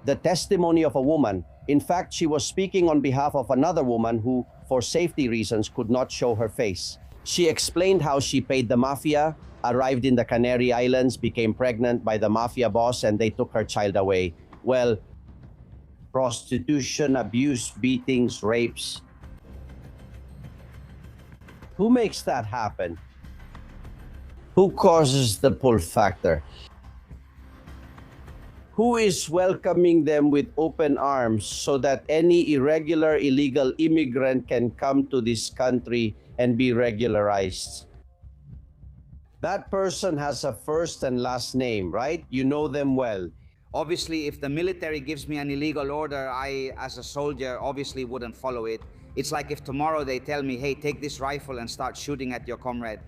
the testimony of a woman. In fact, she was speaking on behalf of another woman who, for safety reasons, could not show her face. She explained how she paid the mafia, arrived in the Canary Islands, became pregnant by the mafia boss, and they took her child away. Well, prostitution, abuse, beatings, rapes. Who makes that happen? Who causes the pull factor? Who is welcoming them with open arms so that any irregular, illegal immigrant can come to this country and be regularized? That person has a first and last name, right? You know them well. Obviously, if the military gives me an illegal order, I, as a soldier, obviously wouldn't follow it. It's like if tomorrow they tell me, hey, take this rifle and start shooting at your comrade.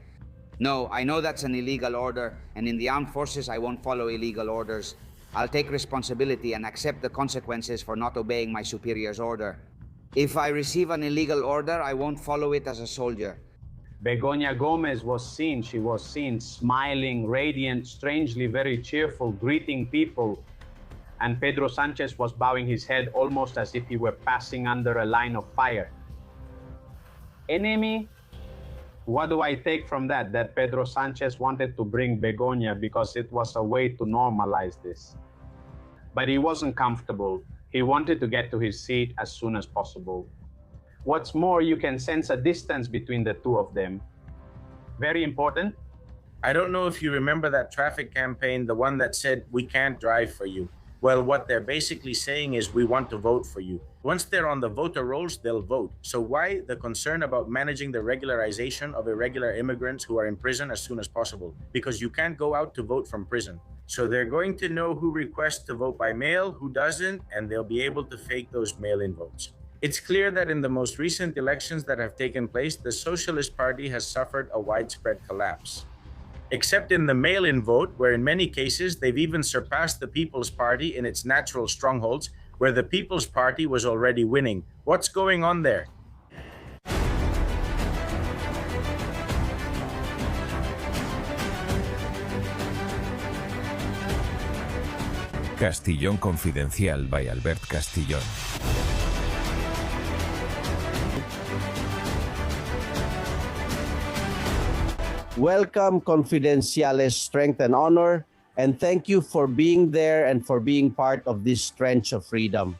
No, I know that's an illegal order, and in the armed forces, I won't follow illegal orders. I'll take responsibility and accept the consequences for not obeying my superior's order. If I receive an illegal order, I won't follow it as a soldier. Begoña Gomez she was seen smiling, radiant, strangely very cheerful, greeting people. And Pedro Sánchez was bowing his head almost as if he were passing under a line of fire. Enemy? What do I take from that? That Pedro Sánchez wanted to bring Begoña because it was a way to normalize this. But he wasn't comfortable. He wanted to get to his seat as soon as possible. What's more, you can sense a distance between the two of them. Very important. I don't know if you remember that traffic campaign, the one that said, "We can't drive for you." Well, what they're basically saying is, we want to vote for you. Once they're on the voter rolls, they'll vote. So why the concern about managing the regularization of irregular immigrants who are in prison as soon as possible? Because you can't go out to vote from prison. So they're going to know who requests to vote by mail, who doesn't, and they'll be able to fake those mail-in votes. It's clear that in the most recent elections that have taken place, the Socialist Party has suffered a widespread collapse. Except in the mail-in vote, where in many cases they've even surpassed the People's Party in its natural strongholds, where the People's Party was already winning. What's going on there? Castillón Confidencial by Albert Castillón. Welcome, Confidenciales Strength and Honor, and thank you for being there and for being part of this trench of freedom.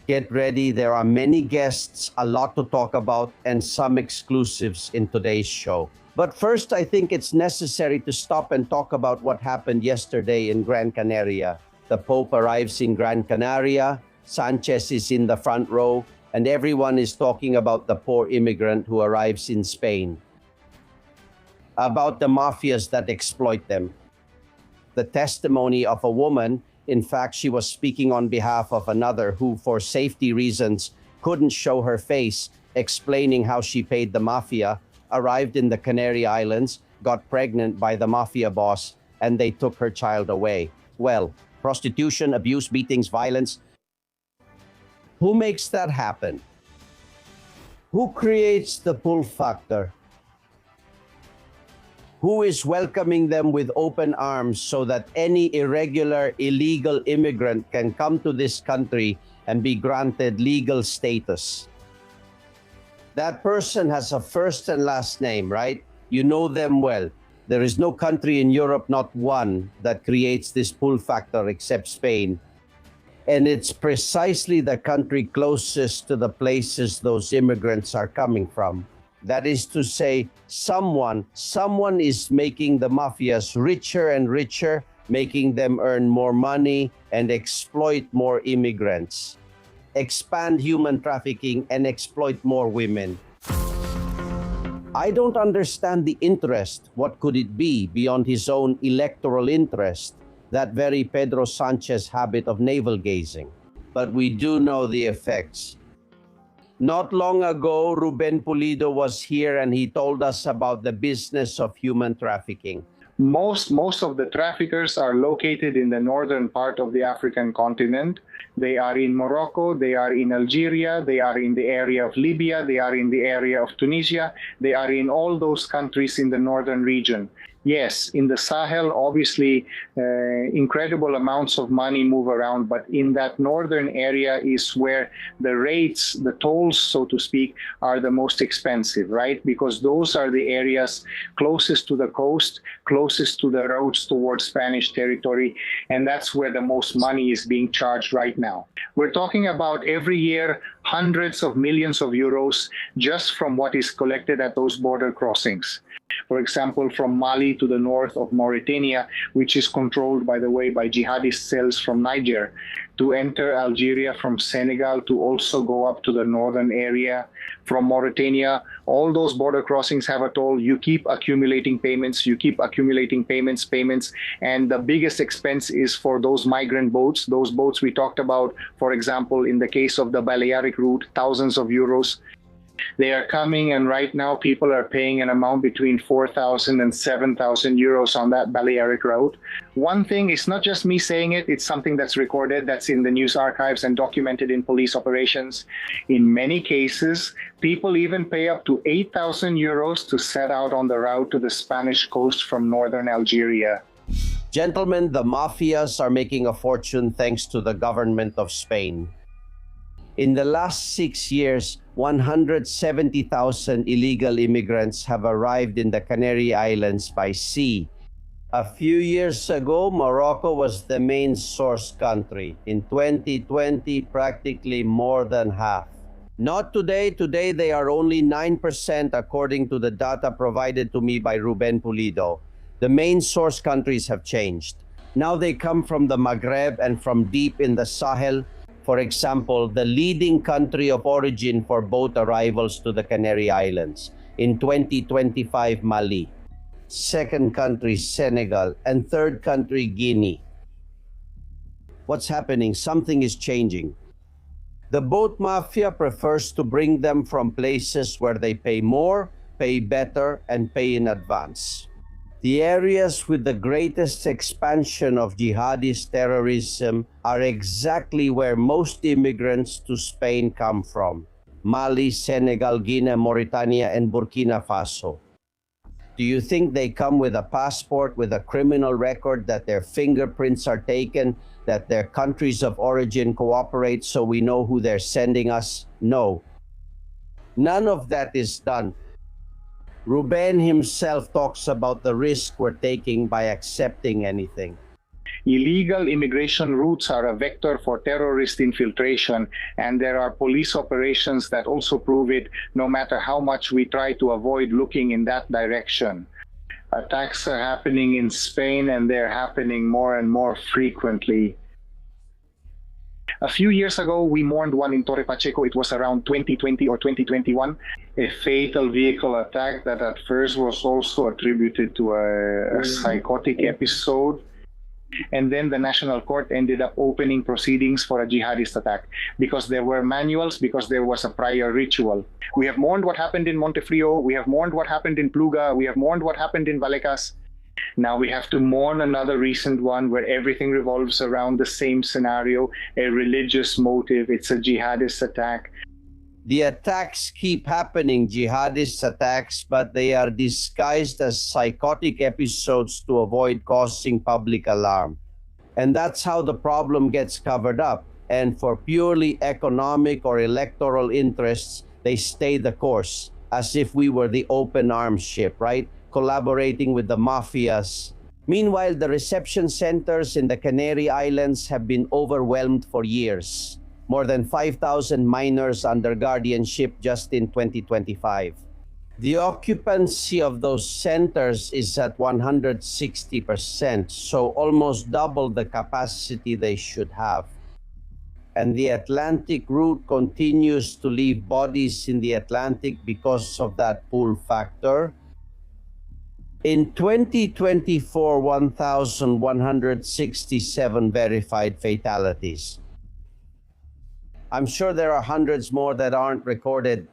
Get ready, there are many guests, a lot to talk about, and some exclusives in today's show. But first, I think it's necessary to stop and talk about what happened yesterday in Gran Canaria. The Pope arrives in Gran Canaria, Sánchez is in the front row, and everyone is talking about the poor immigrant who arrives in Spain, about the mafias that exploit them. The testimony of a woman, in fact, she was speaking on behalf of another who, for safety reasons, couldn't show her face, explaining how she paid the mafia, arrived in the Canary Islands, got pregnant by the mafia boss, and they took her child away. Well, prostitution, abuse, beatings, violence. Who makes that happen? Who creates the pull factor? Who is welcoming them with open arms so that any irregular, illegal immigrant can come to this country and be granted legal status? That person has a first and last name, right? You know them well. There is no country in Europe, not one, that creates this pull factor except Spain. And it's precisely the country closest to the places those immigrants are coming from. That is to say, someone is making the mafias richer and richer, making them earn more money and exploit more immigrants, expand human trafficking and exploit more women. I don't understand the interest. What could it be beyond his own electoral interest, that very Pedro Sánchez habit of navel-gazing? But we do know the effects. Not long ago, Ruben Pulido was here and he told us about the business of human trafficking. Most of the traffickers are located in the northern part of the African continent. They are in Morocco, they are in Algeria, they are in the area of Libya, they are in the area of Tunisia, they are in all those countries in the northern region. Yes, in the Sahel, obviously, incredible amounts of money move around, but in that northern area is where the rates, the tolls, so to speak, are the most expensive, right? Because those are the areas closest to the coast, closest to the roads towards Spanish territory, and that's where the most money is being charged right now. We're talking about every year hundreds of millions of euros just from what is collected at those border crossings. For example, from Mali to the north of Mauritania, which is controlled, by the way, by jihadist cells from Niger, to enter Algeria from Senegal, to also go up to the northern area from Mauritania. All those border crossings have a toll. You keep accumulating payments, payments, and the biggest expense is for those migrant boats. Those boats we talked about, for example, in the case of the Balearic route, thousands of euros. They are coming, and right now people are paying an amount between 4,000 and 7,000 euros on that Balearic route. One thing, it's not just me saying it, it's something that's recorded, that's in the news archives and documented in police operations. In many cases, people even pay up to 8,000 euros to set out on the route to the Spanish coast from northern Algeria. Gentlemen, the mafias are making a fortune thanks to the government of Spain. In the last 6 years, 170,000 illegal immigrants have arrived in the Canary Islands by sea. A few years ago, Morocco was the main source country. In 2020, practically more than half. Not today. Today, they are only 9% according to the data provided to me by Ruben Pulido. The main source countries have changed. Now they come from the Maghreb and from deep in the Sahel. For example, the leading country of origin for boat arrivals to the Canary Islands. In 2025, Mali. Second country, Senegal. And third country, Guinea. What's happening? Something is changing. The boat mafia prefers to bring them from places where they pay more, pay better, and pay in advance. The areas with the greatest expansion of jihadist terrorism are exactly where most immigrants to Spain come from: Mali, Senegal, Guinea, Mauritania, and Burkina Faso. Do you think they come with a passport, with a criminal record, that their fingerprints are taken, that their countries of origin cooperate so we know who they're sending us? No. None of that is done. Ruben himself talks about the risk we're taking by accepting anything. Illegal immigration routes are a vector for terrorist infiltration, and there are police operations that also prove it, no matter how much we try to avoid looking in that direction. Attacks are happening in Spain, and they're happening more and more frequently. A few years ago, we mourned one in Torre Pacheco. It was around 2020 or 2021, a fatal vehicle attack that at first was also attributed to a psychotic episode. And then the National Court ended up opening proceedings for a jihadist attack because there were manuals, because there was a prior ritual. We have mourned what happened in Montefrio. We have mourned what happened in Pluga. We have mourned what happened in Vallecas. Now we have to mourn another recent one where everything revolves around the same scenario, a religious motive. It's a jihadist attack. The attacks keep happening, jihadist attacks, but they are disguised as psychotic episodes to avoid causing public alarm. And that's how the problem gets covered up. And for purely economic or electoral interests, they stay the course, as if we were the open arms ship, right? Collaborating with the mafias. Meanwhile, the reception centers in the Canary Islands have been overwhelmed for years. More than 5,000 minors under guardianship just in 2025. The occupancy of those centers is at 160%, so almost double the capacity they should have. And the Atlantic route continues to leave bodies in the Atlantic because of that pull factor. In 2024, 1,167 verified fatalities. I'm sure there are hundreds more that aren't recorded.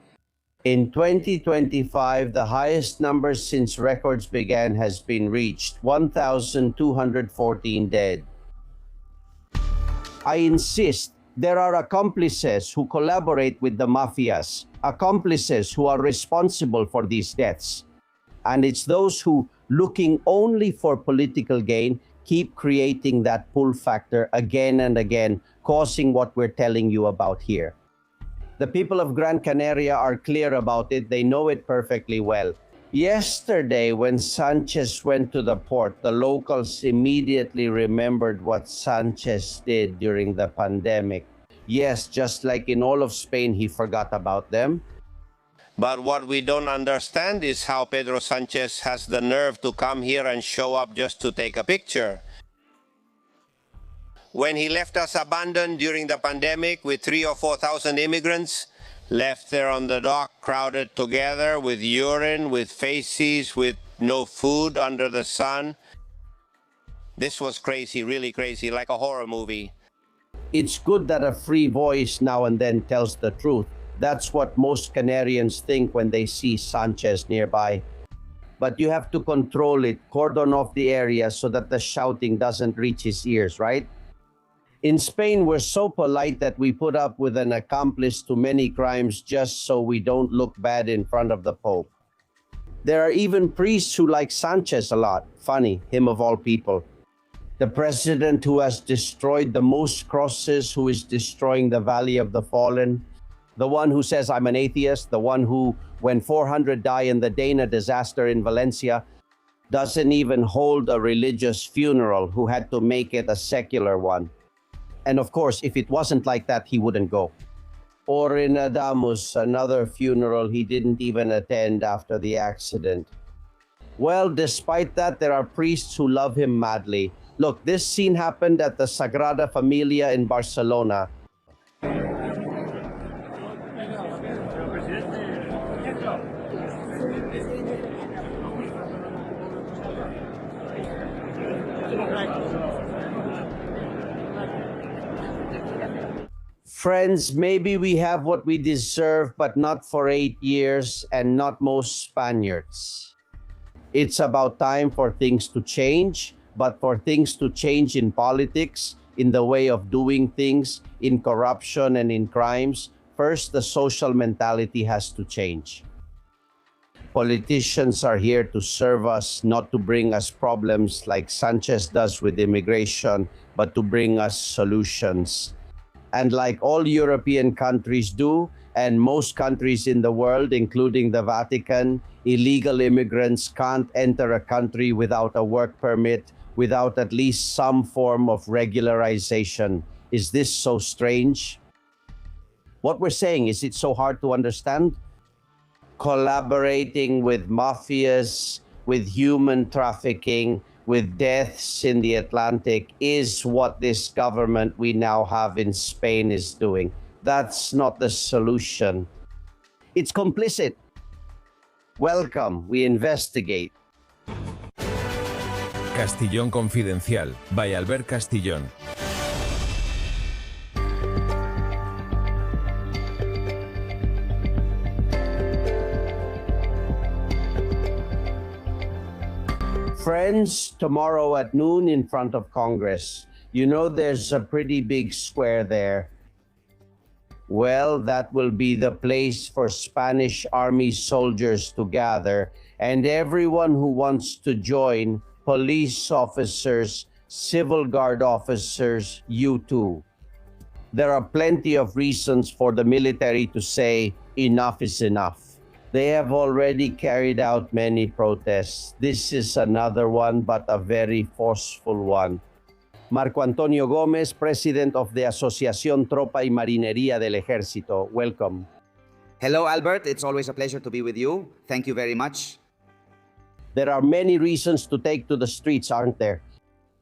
In 2025, the highest number since records began has been reached, 1,214 dead. I insist, there are accomplices who collaborate with the mafias, accomplices who are responsible for these deaths. And it's those who looking only for political gain, keep creating that pull factor again and again, causing what we're telling you about here. The people of Gran Canaria are clear about it. They know it perfectly well. Yesterday, when Sánchez went to the port, the locals immediately remembered what Sánchez did during the pandemic. Yes, just like in all of Spain, he forgot about them. But what we don't understand is how Pedro Sánchez has the nerve to come here and show up just to take a picture. When he left us abandoned during the pandemic with 3,000 or 4,000 immigrants, left there on the dock, crowded together with urine, with feces, with no food under the sun. This was crazy, really crazy, like a horror movie. It's good that a free voice now and then tells the truth. That's what most Canarians think when they see Sánchez nearby. But you have to control it, cordon off the area so that the shouting doesn't reach his ears, right? In Spain, we're so polite that we put up with an accomplice to many crimes just so we don't look bad in front of the Pope. There are even priests who like Sánchez a lot. Funny, him of all people. The president who has destroyed the most crosses, who is destroying the Valley of the Fallen. The one who says, I'm an atheist. The one who, when 400 die in the Dana disaster in Valencia, doesn't even hold a religious funeral, who had to make it a secular one. And of course, if it wasn't like that, he wouldn't go. Or in Adamus, another funeral he didn't even attend after the accident. Well, despite that, there are priests who love him madly. Look, this scene happened at the Sagrada Familia in Barcelona. Friends, maybe we have what we deserve, but not for 8 years and not most Spaniards. It's about time for things to change, but for things to change in politics, in the way of doing things, in corruption and in crimes, first the social mentality has to change. Politicians are here to serve us, not to bring us problems like Sánchez does with immigration, but to bring us solutions. And like all European countries do, and most countries in the world, including the Vatican, illegal immigrants can't enter a country without a work permit, without at least some form of regularization. Is this so strange? What we're saying, is it so hard to understand? Collaborating with mafias, with human trafficking, with deaths in the Atlantic is what this government we now have in Spain is doing. That's not the solution. It's complicit. Welcome, we investigate. Castillón Confidencial, by Albert Castillón. Friends, tomorrow at noon in front of Congress. You know there's a pretty big square there. Well, that will be the place for Spanish Army soldiers to gather, and everyone who wants to join, police officers, civil guard officers, you too. There are plenty of reasons for the military to say enough is enough. They have already carried out many protests. This is another one, but a very forceful one. Marco Antonio Gómez, President of the Asociación Tropa y Marinería del Ejército. Welcome. Hello, Albert. It's always a pleasure to be with you. Thank you very much. There are many reasons to take to the streets, aren't there?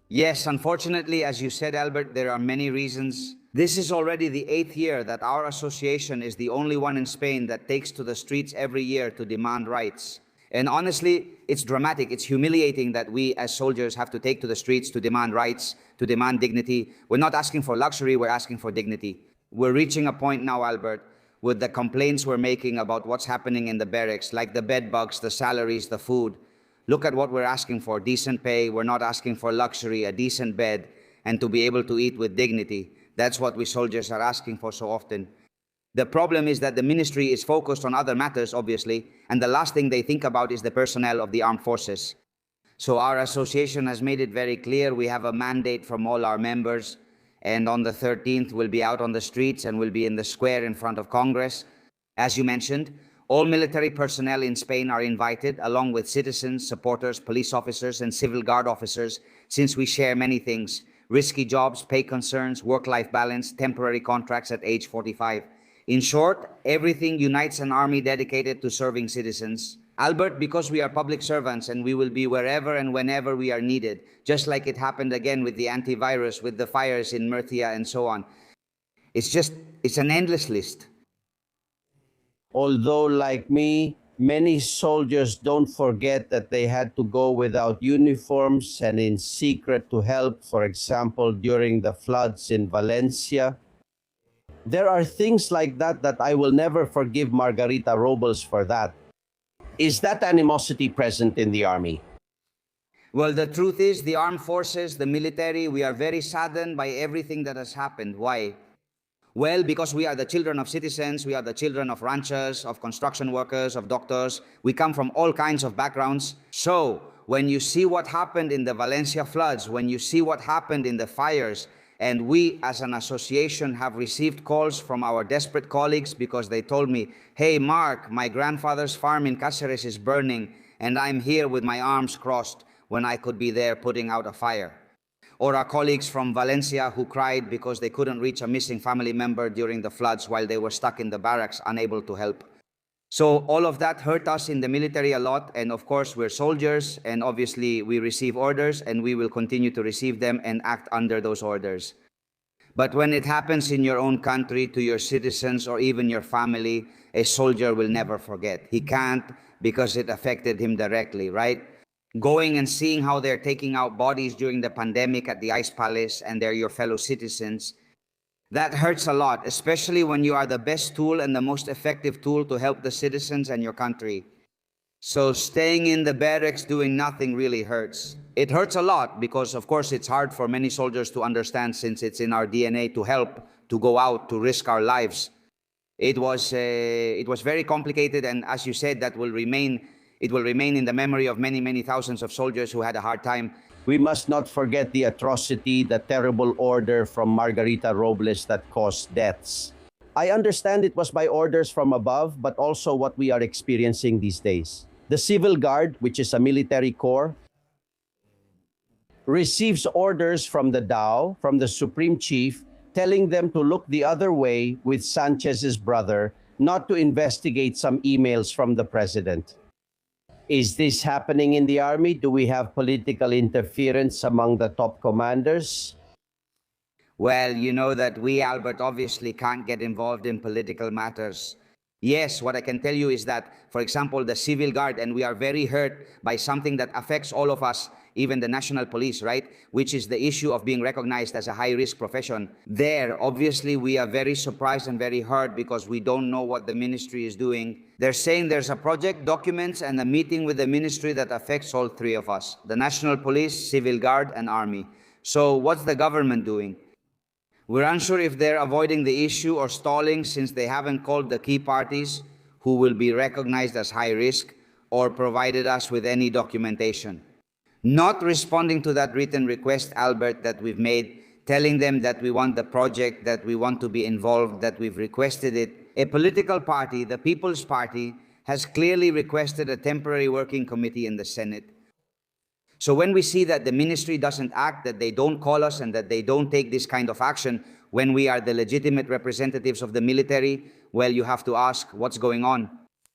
Yes, unfortunately, as you said, Albert, there are many reasons. This is already the 8th year that our association is the only one in Spain that takes to the streets every year to demand rights. And honestly, it's dramatic, it's humiliating that we as soldiers have to take to the streets to demand rights, to demand dignity. We're not asking for luxury, we're asking for dignity. We're reaching a point now, Albert, with the complaints we're making about what's happening in the barracks, like the bed bugs, the salaries, the food. Look at what we're asking for, decent pay. We're not asking for luxury, a decent bed, and to be able to eat with dignity. That's what we soldiers are asking for so often. The problem is that the ministry is focused on other matters, obviously, and the last thing they think about is the personnel of the armed forces. So our association has made it very clear we have a mandate from all our members, and on the 13th we'll be out on the streets and we'll be in the square in front of Congress. As you mentioned, all military personnel in Spain are invited, along with citizens, supporters, police officers, and civil guard officers, since we share many things: risky jobs, pay concerns, work-life balance, temporary contracts at age 45. In short, everything unites an army dedicated to serving citizens. Albert, because we are public servants and we will be wherever and whenever we are needed, just like it happened again with the antivirus, with the fires in Murcia and so on. It's an endless list. Although, like me, many soldiers don't forget that they had to go without uniforms and in secret to help, for example, during the floods in Valencia. There are things like that that I will never forgive Margarita Robles for that. Is that animosity present in the army? Well, the truth is, the armed forces, the military, we are very saddened by everything that has happened. Why? Well, because we are the children of citizens, we are the children of ranchers, of construction workers, of doctors. We come from all kinds of backgrounds. So, when you see what happened in the Valencia floods, when you see what happened in the fires, and we as an association have received calls from our desperate colleagues because they told me, hey Mark, my grandfather's farm in Cáceres is burning and I'm here with my arms crossed when I could be there putting out a fire. Or our colleagues from Valencia who cried because they couldn't reach a missing family member during the floods while they were stuck in the barracks, unable to help. So all of that hurt us in the military a lot, and of course we're soldiers, and obviously we receive orders and we will continue to receive them and act under those orders. But when it happens in your own country, to your citizens or even your family, a soldier will never forget. He can't, because it affected him directly, right? Going and seeing how they're taking out bodies during the pandemic at the Ice Palace and they're your fellow citizens, that hurts a lot, especially when you are the best tool and the most effective tool to help the citizens and your country. So staying in the barracks doing nothing really hurts. It hurts a lot because, of course, it's hard for many soldiers to understand, since it's in our DNA to help, to go out, to risk our lives. It was very complicated, and as you said, it will remain in the memory of many, many thousands of soldiers who had a hard time. We must not forget the atrocity, the terrible order from Margarita Robles that caused deaths. I understand it was by orders from above, but also what we are experiencing these days. The Civil Guard, which is a military corps, receives orders from the DAO, from the Supreme Chief, telling them to look the other way with Sanchez's brother, not to investigate some emails from the president. Is this happening in the army? Do we have political interference among the top commanders? Well, you know that we, Albert, obviously can't get involved in political matters. Yes, what I can tell you is that, for example, the Civil Guard, and we are very hurt by something that affects all of us, even the National Police, right? Which is the issue of being recognized as a high-risk profession. There, obviously, we are very surprised and very hurt because we don't know what the ministry is doing. They're saying there's a project, documents, and a meeting with the ministry that affects all three of us: the National Police, Civil Guard, and Army. So what's the government doing? We're unsure if they're avoiding the issue or stalling, since they haven't called the key parties who will be recognized as high risk or provided us with any documentation. Not responding to that written request, Albert, that we've made, telling them that we want the project, that we want to be involved, that we've requested it. A political party, the People's Party, has clearly requested a temporary working committee in the Senate. So when we see that the ministry doesn't act, that they don't call us, and that they don't take this kind of action when we are the legitimate representatives of the military, well, you have to ask what's going on.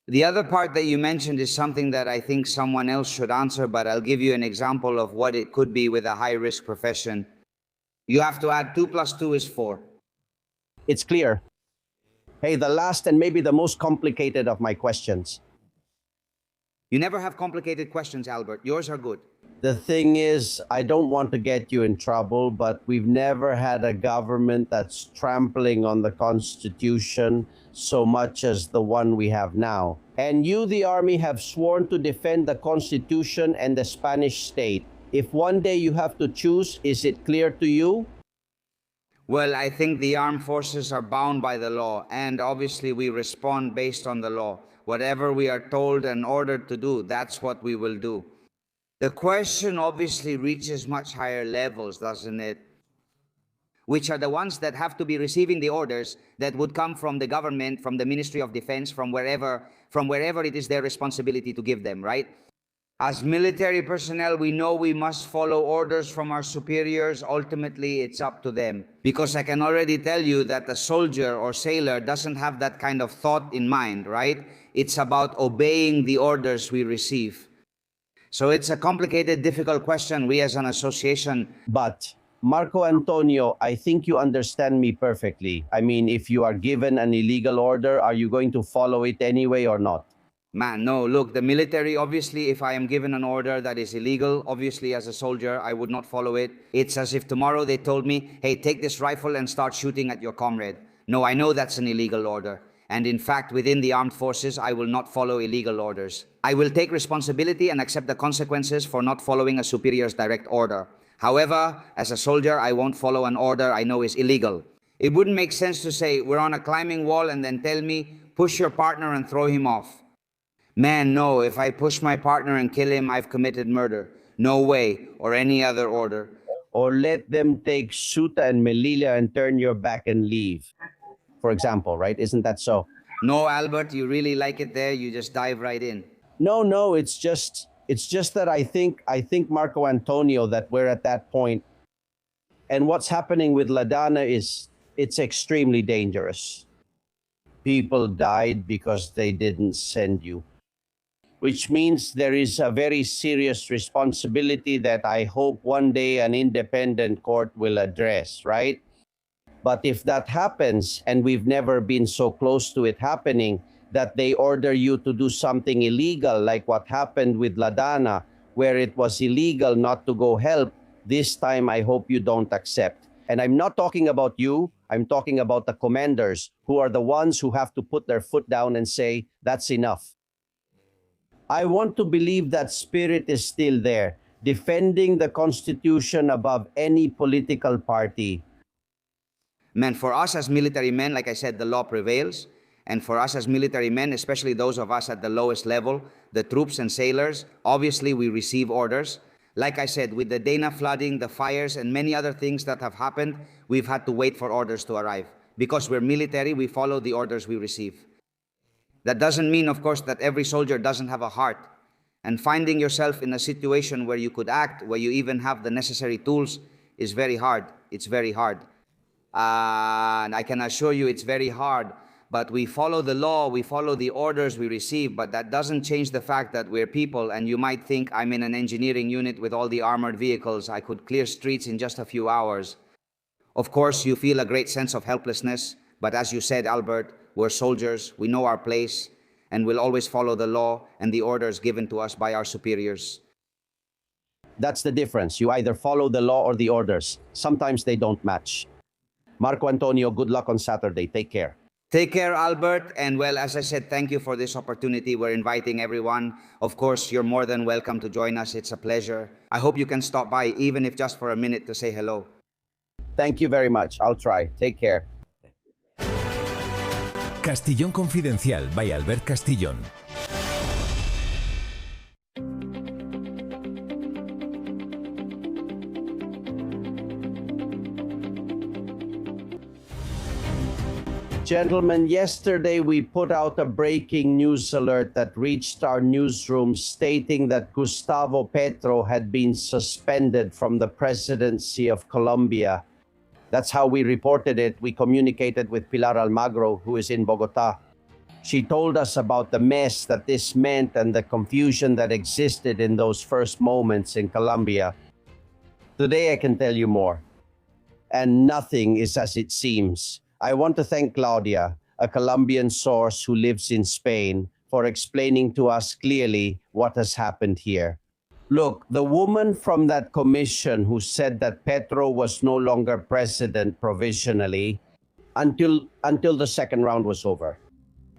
The other part that you mentioned is something that I think someone else should answer, but I'll give you an example of what it could be with a high-risk profession. You have to add 2 + 2 is 4. It's clear. Hey, the last and maybe the most complicated of my questions. You never have complicated questions, Albert. Yours are good. The thing is, I don't want to get you in trouble, but we've never had a government that's trampling on the Constitution so much as the one we have now. And you, the Army, have sworn to defend the Constitution and the Spanish state. If one day you have to choose, is it clear to you? Well, I think the armed forces are bound by the law, and obviously we respond based on the law. Whatever we are told and ordered to do, that's what we will do. The question obviously reaches much higher levels, doesn't it? Which are the ones that have to be receiving the orders that would come from the government, from the Ministry of Defense, from wherever it is their responsibility to give them, right? As military personnel, we know we must follow orders from our superiors. Ultimately, it's up to them. Because I can already tell you that a soldier or sailor doesn't have that kind of thought in mind, right? It's about obeying the orders we receive. So it's a complicated, difficult question we as an association. But Marco Antonio, I think you understand me perfectly. I mean, if you are given an illegal order, are you going to follow it anyway or not? Man, no, look, the military, obviously, if I am given an order that is illegal, obviously as a soldier, I would not follow it. It's as if tomorrow they told me, hey, take this rifle and start shooting at your comrade. No, I know that's an illegal order. And in fact, within the armed forces, I will not follow illegal orders. I will take responsibility and accept the consequences for not following a superior's direct order. However, as a soldier, I won't follow an order I know is illegal. It wouldn't make sense to say, we're on a climbing wall and then tell me, push your partner and throw him off. Man, no, if I push my partner and kill him, I've committed murder. No way, or any other order. Or let them take Suta and Melilla and turn your back and leave, for example, right? Isn't that so? No, Albert, you really like it there, you just dive right in. No, it's just that I think Marco Antonio that we're at that point. And what's happening with Ladana is it's extremely dangerous. People died because they didn't send you. Which means there is a very serious responsibility that I hope one day an independent court will address, right? But if that happens, and we've never been so close to it happening, that they order you to do something illegal, like what happened with Ladana, where it was illegal not to go help, this time I hope you don't accept. And I'm not talking about you, I'm talking about the commanders, who are the ones who have to put their foot down and say, that's enough. I want to believe that spirit is still there, defending the Constitution above any political party. Man, for us as military men, like I said, the law prevails. And for us as military men, especially those of us at the lowest level, the troops and sailors, obviously we receive orders. Like I said, with the Dana flooding, the fires, and many other things that have happened, we've had to wait for orders to arrive. Because we're military, we follow the orders we receive. That doesn't mean, of course, that every soldier doesn't have a heart. And finding yourself in a situation where you could act, where you even have the necessary tools, is very hard. It's very hard. And I can assure you it's very hard. But we follow the law, we follow the orders we receive, but that doesn't change the fact that we're people. And you might think I'm in an engineering unit with all the armored vehicles. I could clear streets in just a few hours. Of course, you feel a great sense of helplessness. But as you said, Albert, we're soldiers, we know our place, and we'll always follow the law and the orders given to us by our superiors. That's the difference. You either follow the law or the orders. Sometimes they don't match. Marco Antonio, good luck on Saturday. Take care. Take care, Albert. And well, as I said, thank you for this opportunity. We're inviting everyone. Of course, you're more than welcome to join us. It's a pleasure. I hope you can stop by, even if just for a minute, to say hello. Thank you very much. I'll try. Take care. Castillón Confidencial by Albert Castillón. Gentlemen, yesterday we put out a breaking news alert that reached our newsroom stating that Gustavo Petro had been suspended from the presidency of Colombia. That's how we reported it. We communicated with Pilar Almagro, who is in Bogota. She told us about the mess that this meant and the confusion that existed in those first moments in Colombia. Today I can tell you more. And nothing is as it seems. I want to thank Claudia, a Colombian source who lives in Spain, for explaining to us clearly what has happened here. Look, the woman from that commission who said that Petro was no longer president provisionally until the second round was over.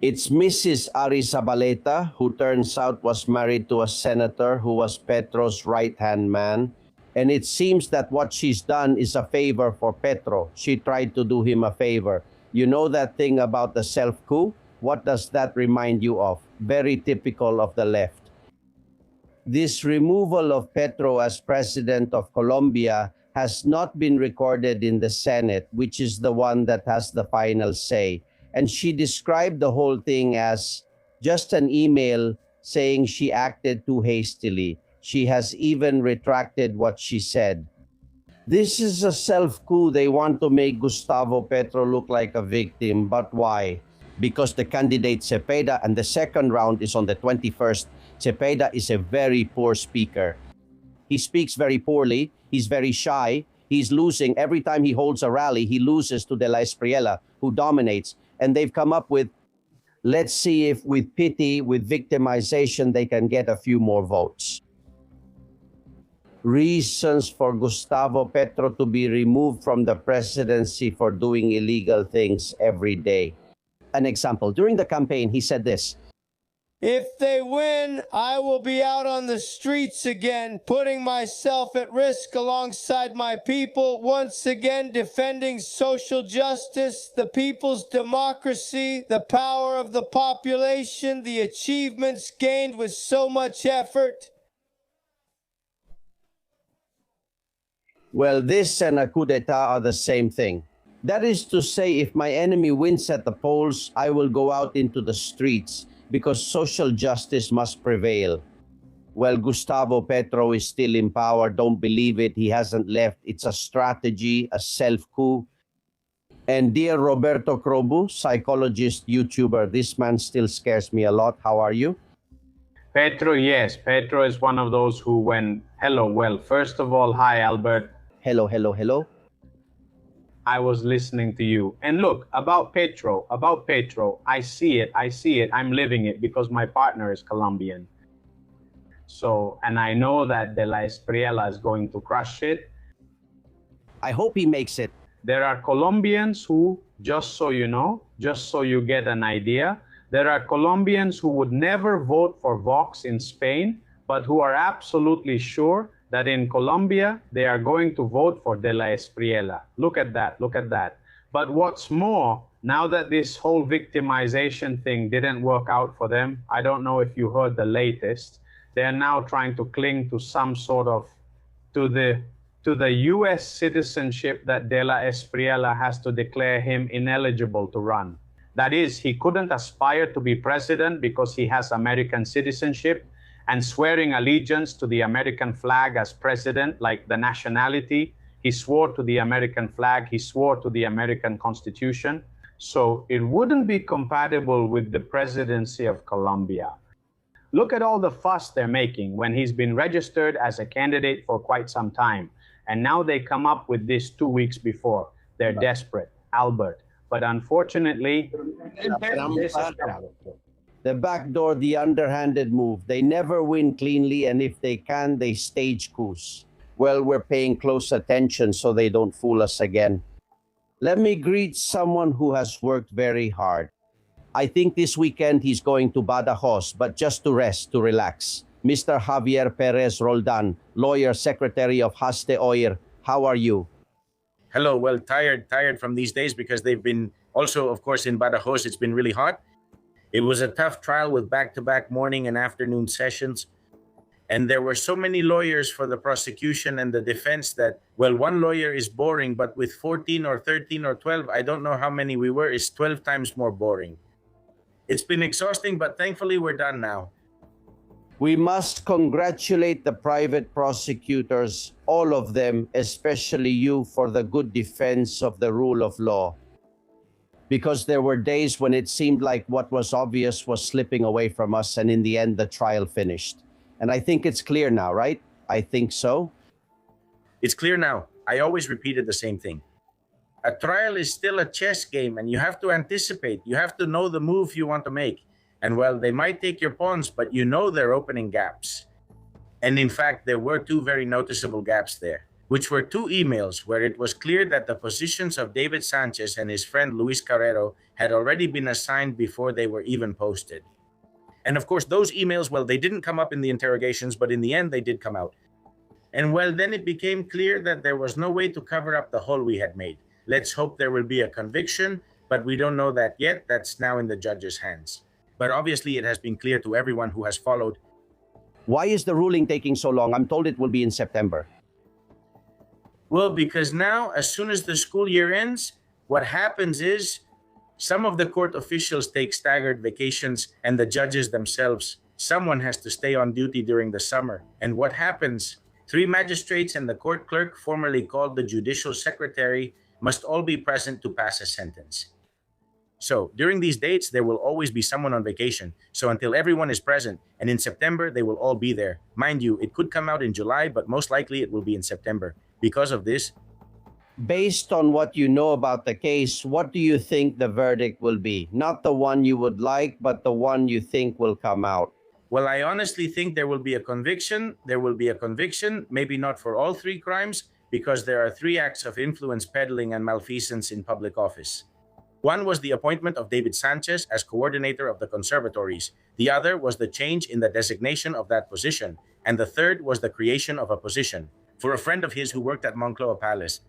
It's Mrs. Arizabaleta, who turns out was married to a senator who was Petro's right-hand man. And it seems that what she's done is a favor for Petro. She tried to do him a favor. You know that thing about the self-coup? What does that remind you of? Very typical of the left. This removal of Petro as president of Colombia has not been recorded in the Senate, which is the one that has the final say. And she described the whole thing as just an email saying she acted too hastily. She has even retracted what she said. This is a self-coup. They want to make Gustavo Petro look like a victim. But why? Because the candidate Cepeda, and the second round is on the 21st. Cepeda is a very poor speaker. He speaks very poorly. He's very shy. He's losing. Every time he holds a rally, he loses to De La Espriella, who dominates. And they've come up with, let's see if with pity, with victimization, they can get a few more votes. Reasons for Gustavo Petro to be removed from the presidency for doing illegal things every day. An example, during the campaign, he said this: "If they win, I will be out on the streets again, putting myself at risk alongside my people, once again defending social justice, the people's democracy, the power of the population, the achievements gained with so much effort." Well, this and a coup d'etat are the same thing. That is to say, if my enemy wins at the polls, I will go out into the streets because social justice must prevail. Well, Gustavo Petro is still in power. Don't believe it. He hasn't left. It's a strategy, a self-coup. And dear Roberto Crobu, psychologist, YouTuber, this man still scares me a lot. How are you? Petro, yes. Petro is one of those who went, hello, well, first of all, hi, Albert. Hello, hello, hello. I was listening to you. And look, about Petro, I see it, I'm living it because my partner is Colombian. So, and I know that De La Espriella is going to crush it. I hope he makes it. There are Colombians who, just so you know, just so you get an idea, there are Colombians who would never vote for Vox in Spain, but who are absolutely sure that in Colombia, they are going to vote for De La Espriella. Look at that, look at that. But what's more, now that this whole victimization thing didn't work out for them, I don't know if you heard the latest, they're now trying to cling to some sort of, to the US citizenship that De La Espriella has to declare him ineligible to run. That is, he couldn't aspire to be president because he has American citizenship, and swearing allegiance to the American flag as president, like the nationality, he swore to the American flag, he swore to the American Constitution. So it wouldn't be compatible with the presidency of Colombia. Look at all the fuss they're making when he's been registered as a candidate for quite some time. And now they come up with this 2 weeks before. They're desperate, Albert. But unfortunately, the backdoor, the underhanded move. They never win cleanly, and if they can, they stage coups. Well, we're paying close attention so they don't fool us again. Let me greet someone who has worked very hard. I think this weekend he's going to Badajoz, but just to rest, to relax. Mr. Javier Perez Roldan, lawyer, secretary of Haste Oir. How are you? Hello, well, tired from these days because they've been also, of course, in Badajoz, it's been really hot. It was a tough trial with back-to-back morning and afternoon sessions. And there were so many lawyers for the prosecution and the defense that, well, one lawyer is boring, but with 14 or 13 or 12, I don't know how many we were, is 12 times more boring. It's been exhausting, but thankfully we're done now. We must congratulate the private prosecutors, all of them, especially you, for the good defense of the rule of law. Because there were days when it seemed like what was obvious was slipping away from us, and in the end, the trial finished. And I think it's clear now, right? I think so. It's clear now. I always repeated the same thing. A trial is still a chess game, and you have to anticipate. You have to know the move you want to make. And well, they might take your pawns, but you know they're opening gaps. And in fact, there were two very noticeable gaps there, which were two emails where it was clear that the positions of David Sánchez and his friend Luis Carrero had already been assigned before they were even posted. And of course, those emails, well, they didn't come up in the interrogations, but in the end, they did come out. And well, then it became clear that there was no way to cover up the hole we had made. Let's hope there will be a conviction, but we don't know that yet. That's now in the judge's hands. But obviously, it has been clear to everyone who has followed Why is the ruling taking so long? I'm told it will be in September. Well, because now, as soon as the school year ends, what happens is some of the court officials take staggered vacations, and the judges themselves, someone has to stay on duty during the summer. And what happens? 3 magistrates and the court clerk, formerly called the judicial secretary, must all be present to pass a sentence. So during these dates, there will always be someone on vacation. So until everyone is present, and in September, they will all be there. Mind you, it could come out in July, but most likely it will be in September. Because of this, Based on what you know about the case, what do you think the verdict will be? Not the one you would like, but the one you think will come out. well, I honestly think there will be a conviction. There will be a conviction, maybe not for all 3 crimes, because there are 3 acts of influence peddling and malfeasance in public office. One was the appointment of David Sánchez as coordinator of the conservatories. The other was the change in the designation of that position. And the third was the creation of a position for a friend of his who worked at Moncloa Palace.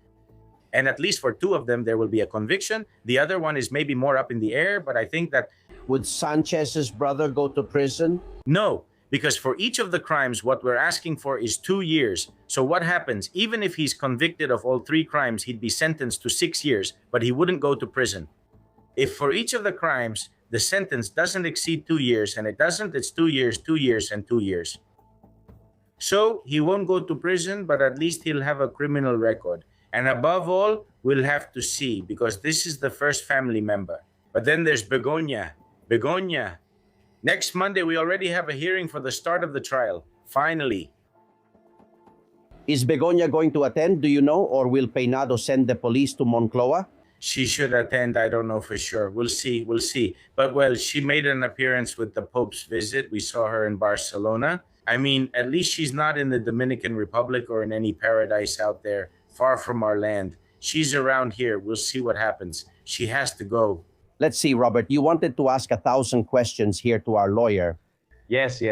And at least for 2 of them, there will be a conviction. The other one is maybe more up in the air, but I think that Would Sanchez's brother go to prison? no, because for each of the crimes, what we're asking for is 2 years. So what happens? Even if he's convicted of all 3 crimes, he'd be sentenced to 6 years, but he wouldn't go to prison. If for each of the crimes, the sentence doesn't exceed 2 years, and it doesn't, it's 2 years, 2 years, and 2 years. So he won't go to prison, but at least he'll have a criminal record. And above all, we'll have to see, because this is the first family member. But then there's Begoña. Begoña. Next Monday, we already have a hearing for the start of the trial. Finally. Is Begoña going to attend, do you know? Or will Peinado send the police to Moncloa? She should attend. I don't know for sure. We'll see. We'll see. But, well, she made an appearance with the Pope's visit. We saw her in Barcelona. I mean, at least she's not in the Dominican Republic or in any paradise out there, far from our land. She's around here. We'll see what happens. She has to go. Let's see, Robert. You wanted to ask 1,000 questions here to our lawyer. Yes.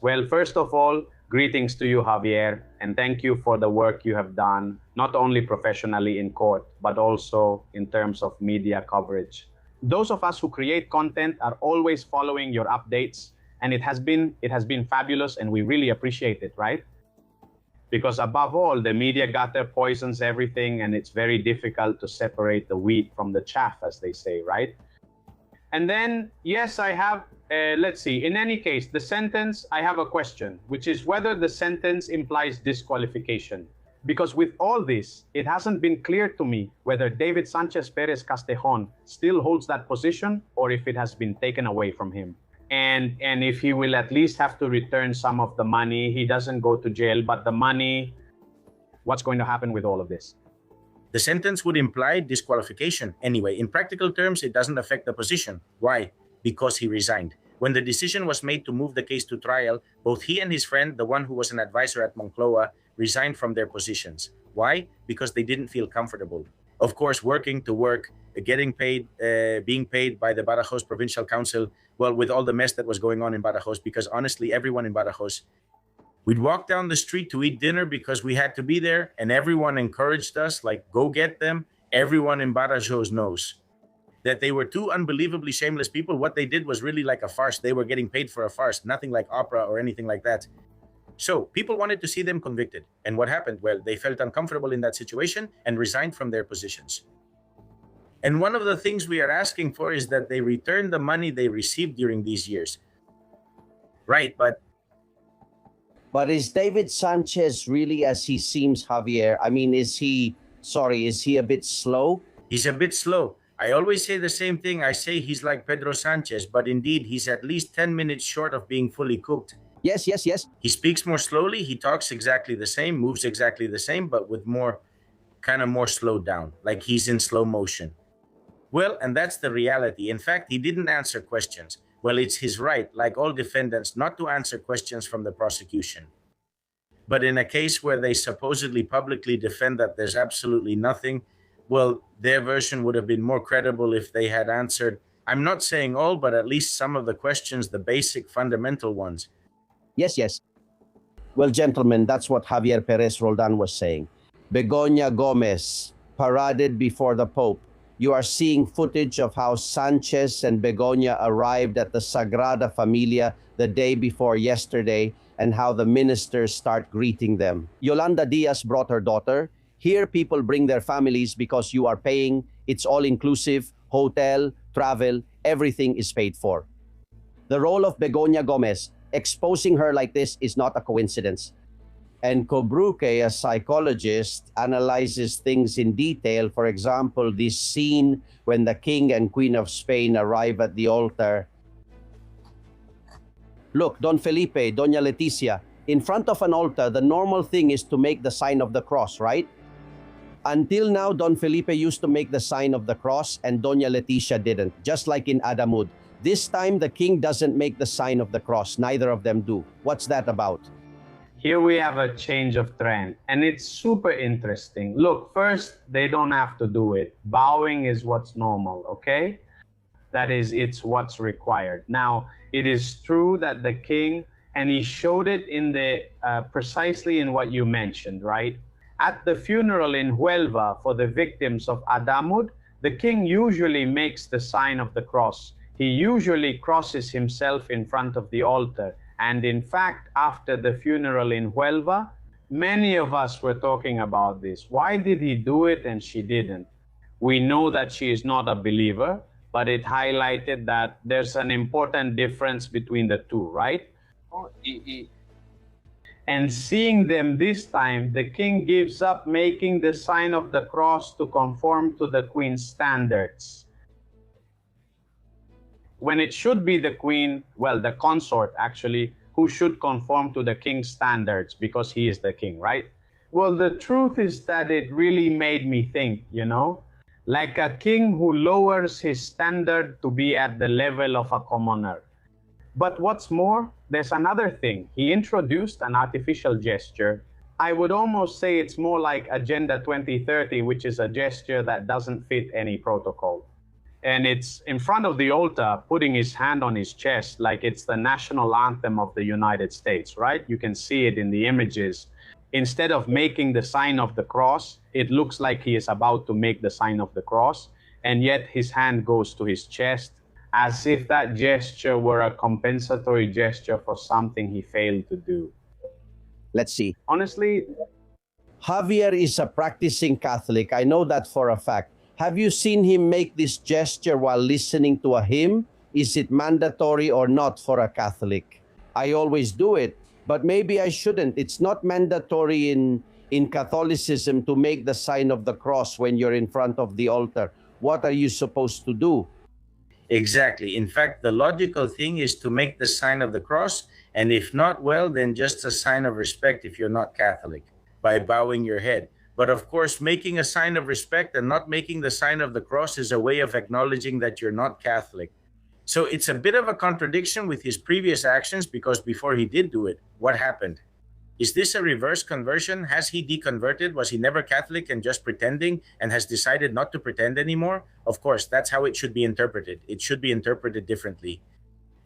Well, first of all, greetings to you, Javier, and thank you for the work you have done, not only professionally in court, but also in terms of media coverage. Those of us who create content are always following your updates, and it has been fabulous, and we really appreciate it, right? Because above all, the media gutter poisons everything, and it's very difficult to separate the wheat from the chaff, as they say, right? And then, yes, I have, let's see, in any case, the sentence, I have a question, which is whether the sentence implies disqualification. Because with all this, it hasn't been clear to me whether David Sánchez Pérez Castejón still holds that position or if it has been taken away from him. And if he will at least have to return some of the money, he doesn't go to jail, but the money, what's going to happen with all of this? The sentence would imply disqualification. Anyway, in practical terms, it doesn't affect the position. Why? Because he resigned. When the decision was made to move the case to trial, both he and his friend, the one who was an advisor at Moncloa, resigned from their positions. Why? Because they didn't feel comfortable. Of course, working to work, getting paid, being paid by the Badajoz Provincial Council, well, with all the mess that was going on in Badajoz, because honestly, everyone in Badajoz, we'd walk down the street to eat dinner because we had to be there, and everyone encouraged us, like, go get them. Everyone in Badajoz knows that they were 2 unbelievably shameless people. What they did was really like a farce. They were getting paid for a farce, nothing like opera or anything like that. So people wanted to see them convicted. And what happened? Well, they felt uncomfortable in that situation and resigned from their positions. And one of the things we are asking for is that they return the money they received during these years. Right, but is David Sánchez really as he seems, Javier? I mean, is he a bit slow? he's a bit slow. I always say the same thing. I say he's like Pedro Sánchez, but indeed, he's at least 10 minutes short of being fully cooked. Yes. He speaks more slowly. He talks exactly the same, moves exactly the same, but with more slowed down, like he's in slow motion. Well, and that's the reality. In fact, he didn't answer questions. Well, it's his right, like all defendants, not to answer questions from the prosecution. But in a case where they supposedly publicly defend that there's absolutely nothing, well, their version would have been more credible if they had answered, I'm not saying all, but at least some of the questions, the basic fundamental ones. Yes. Well, gentlemen, that's what Javier Pérez Roldan was saying. Begoña Gomez paraded before the Pope. You are seeing footage of how Sánchez and Begoña arrived at the Sagrada Familia the day before yesterday, and how the ministers start greeting them. Yolanda Diaz brought her daughter. Here, people bring their families because you are paying. It's all-inclusive, hotel, travel, everything is paid for. The role of Begoña Gomez, exposing her like this is not a coincidence. And Cobruque, a psychologist, analyzes things in detail. For example, this scene when the King and Queen of Spain arrive at the altar. Look, Don Felipe, Doña Leticia, in front of an altar, the normal thing is to make the sign of the cross, right? Until now, Don Felipe used to make the sign of the cross and Doña Leticia didn't, just like in Adamud. This time, the king doesn't make the sign of the cross. Neither of them do. What's that about? Here we have a change of trend, and it's super interesting. Look, first, they don't have to do it. Bowing is what's normal, okay? That is, it's what's required. Now, it is true that the king, and he showed it in the precisely in what you mentioned, right? At the funeral in Huelva for the victims of Adamud, the king usually makes the sign of the cross. He usually crosses himself in front of the altar. And in fact, after the funeral in Huelva, many of us were talking about this. Why did he do it and she didn't? We know that she is not a believer, but it highlighted that there's an important difference between the two, right? And seeing them this time, the king gives up making the sign of the cross to conform to the queen's standards. When it should be the queen, well, the consort actually, who should conform to the king's standards because he is the king, right? Well, the truth is that it really made me think, you know, like a king who lowers his standard to be at the level of a commoner. But what's more, there's another thing. He introduced an artificial gesture. I would almost say it's more like Agenda 2030, which is a gesture that doesn't fit any protocol. And it's in front of the altar, putting his hand on his chest like it's the national anthem of the United States, right? You can see it in the images. Instead of making the sign of the cross, it looks like he is about to make the sign of the cross, and yet his hand goes to his chest, as if that gesture were a compensatory gesture for something he failed to do. Let's see. Honestly, Javier is a practicing Catholic. I know that for a fact. Have you seen him make this gesture while listening to a hymn? Is it mandatory or not for a Catholic? I always do it, but maybe I shouldn't. It's not mandatory in Catholicism to make the sign of the cross when you're in front of the altar. What are you supposed to do? Exactly. In fact, the logical thing is to make the sign of the cross, and if not, well, then just a sign of respect if you're not Catholic, by bowing your head. But of course, making a sign of respect and not making the sign of the cross is a way of acknowledging that you're not Catholic. So it's a bit of a contradiction with his previous actions, because before he did do it, what happened? Is this a reverse conversion? Has he deconverted? Was he never Catholic and just pretending and has decided not to pretend anymore? Of course, that's how it should be interpreted. It should be interpreted differently.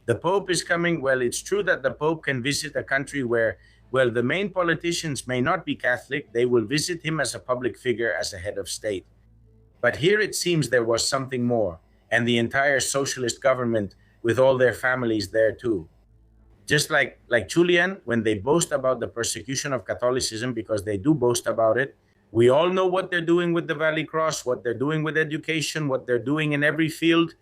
The Pope is coming. Well, it's true that the Pope can visit a country where, well, the main politicians may not be Catholic. They will visit him as a public figure, as a head of state. But here it seems there was something more, and the entire socialist government with all their families there too. Just like Julian, when they boast about the persecution of Catholicism, because they do boast about it, we all know what they're doing with the Valley Cross, what they're doing with education, what they're doing in every field.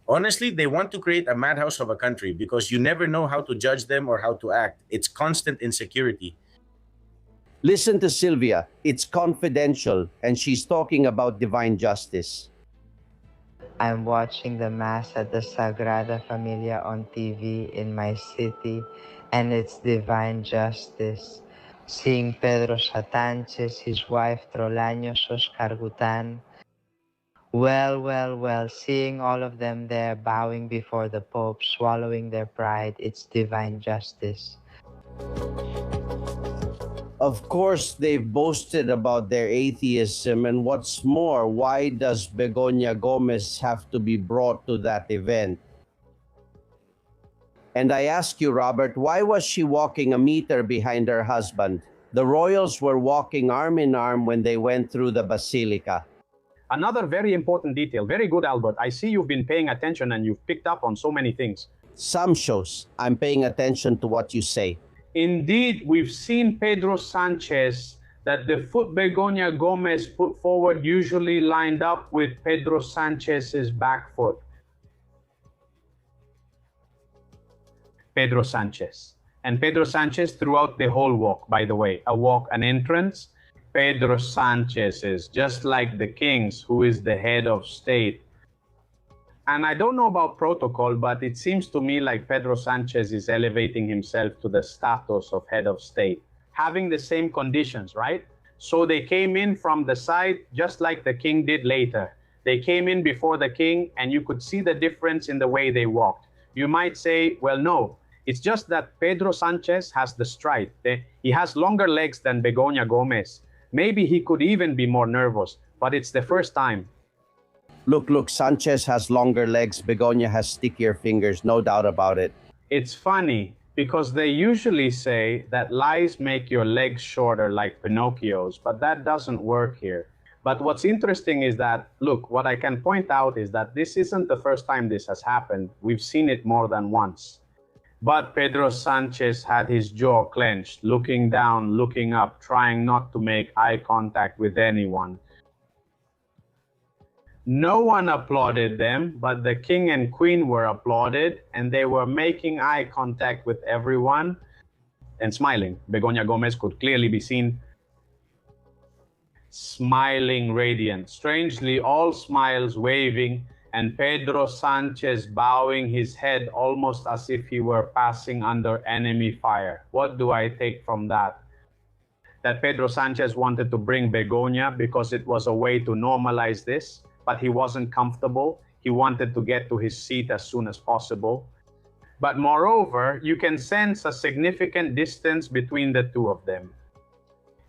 Honestly, they want to create a madhouse of a country because you never know how to judge them or how to act. It's constant insecurity. Listen to Sylvia. It's confidential, and she's talking about divine justice. I'm watching the Mass at the Sagrada Familia on TV in my city, and it's divine justice. Seeing Pedro Sánchez, his wife Trolaños Oscar-Gutan. Well, seeing all of them there bowing before the Pope, swallowing their pride, it's divine justice. Of course, they've boasted about their atheism, and what's more, why does Begoña Gomez have to be brought to that event? And I ask you, Robert, why was she walking a meter behind her husband? The royals were walking arm in arm when they went through the basilica. another very important detail. Very good, Albert. I see you've been paying attention and you've picked up on so many things. Some shows, I'm paying attention to what you say. Indeed, we've seen Pedro Sánchez that the foot Begoña Gomez put forward usually lined up with Pedro Sánchez's back foot. Pedro Sánchez. And Pedro Sánchez throughout the whole walk, by the way, a walk, an entrance, Pedro Sánchez is just like the kings, who is the head of state. And I don't know about protocol, but it seems to me like Pedro Sánchez is elevating himself to the status of head of state, having the same conditions, right? So they came in from the side, just like the king did later. They came in before the king, and you could see the difference in the way they walked. You might say, well, no, it's just that Pedro Sánchez has the stride. He has longer legs than Begoña Gomez. Maybe he could even be more nervous, but it's the first time. Look, Sánchez has longer legs. Begoña has stickier fingers, no doubt about it. It's funny because they usually say that lies make your legs shorter like Pinocchio's, but that doesn't work here. But what's interesting is that, look, what I can point out is that this isn't the first time this has happened. We've seen it more than once. But Pedro Sánchez had his jaw clenched, looking down, looking up, trying not to make eye contact with anyone. No one applauded them, but the king and queen were applauded, and they were making eye contact with everyone and smiling. Begoña Gomez could clearly be seen smiling, radiant. Strangely, all smiles waving, and Pedro Sánchez bowing his head almost as if he were passing under enemy fire. What do I take from that? That Pedro Sánchez wanted to bring Begoña because it was a way to normalize this, but he wasn't comfortable. He wanted to get to his seat as soon as possible. But moreover, you can sense a significant distance between the two of them.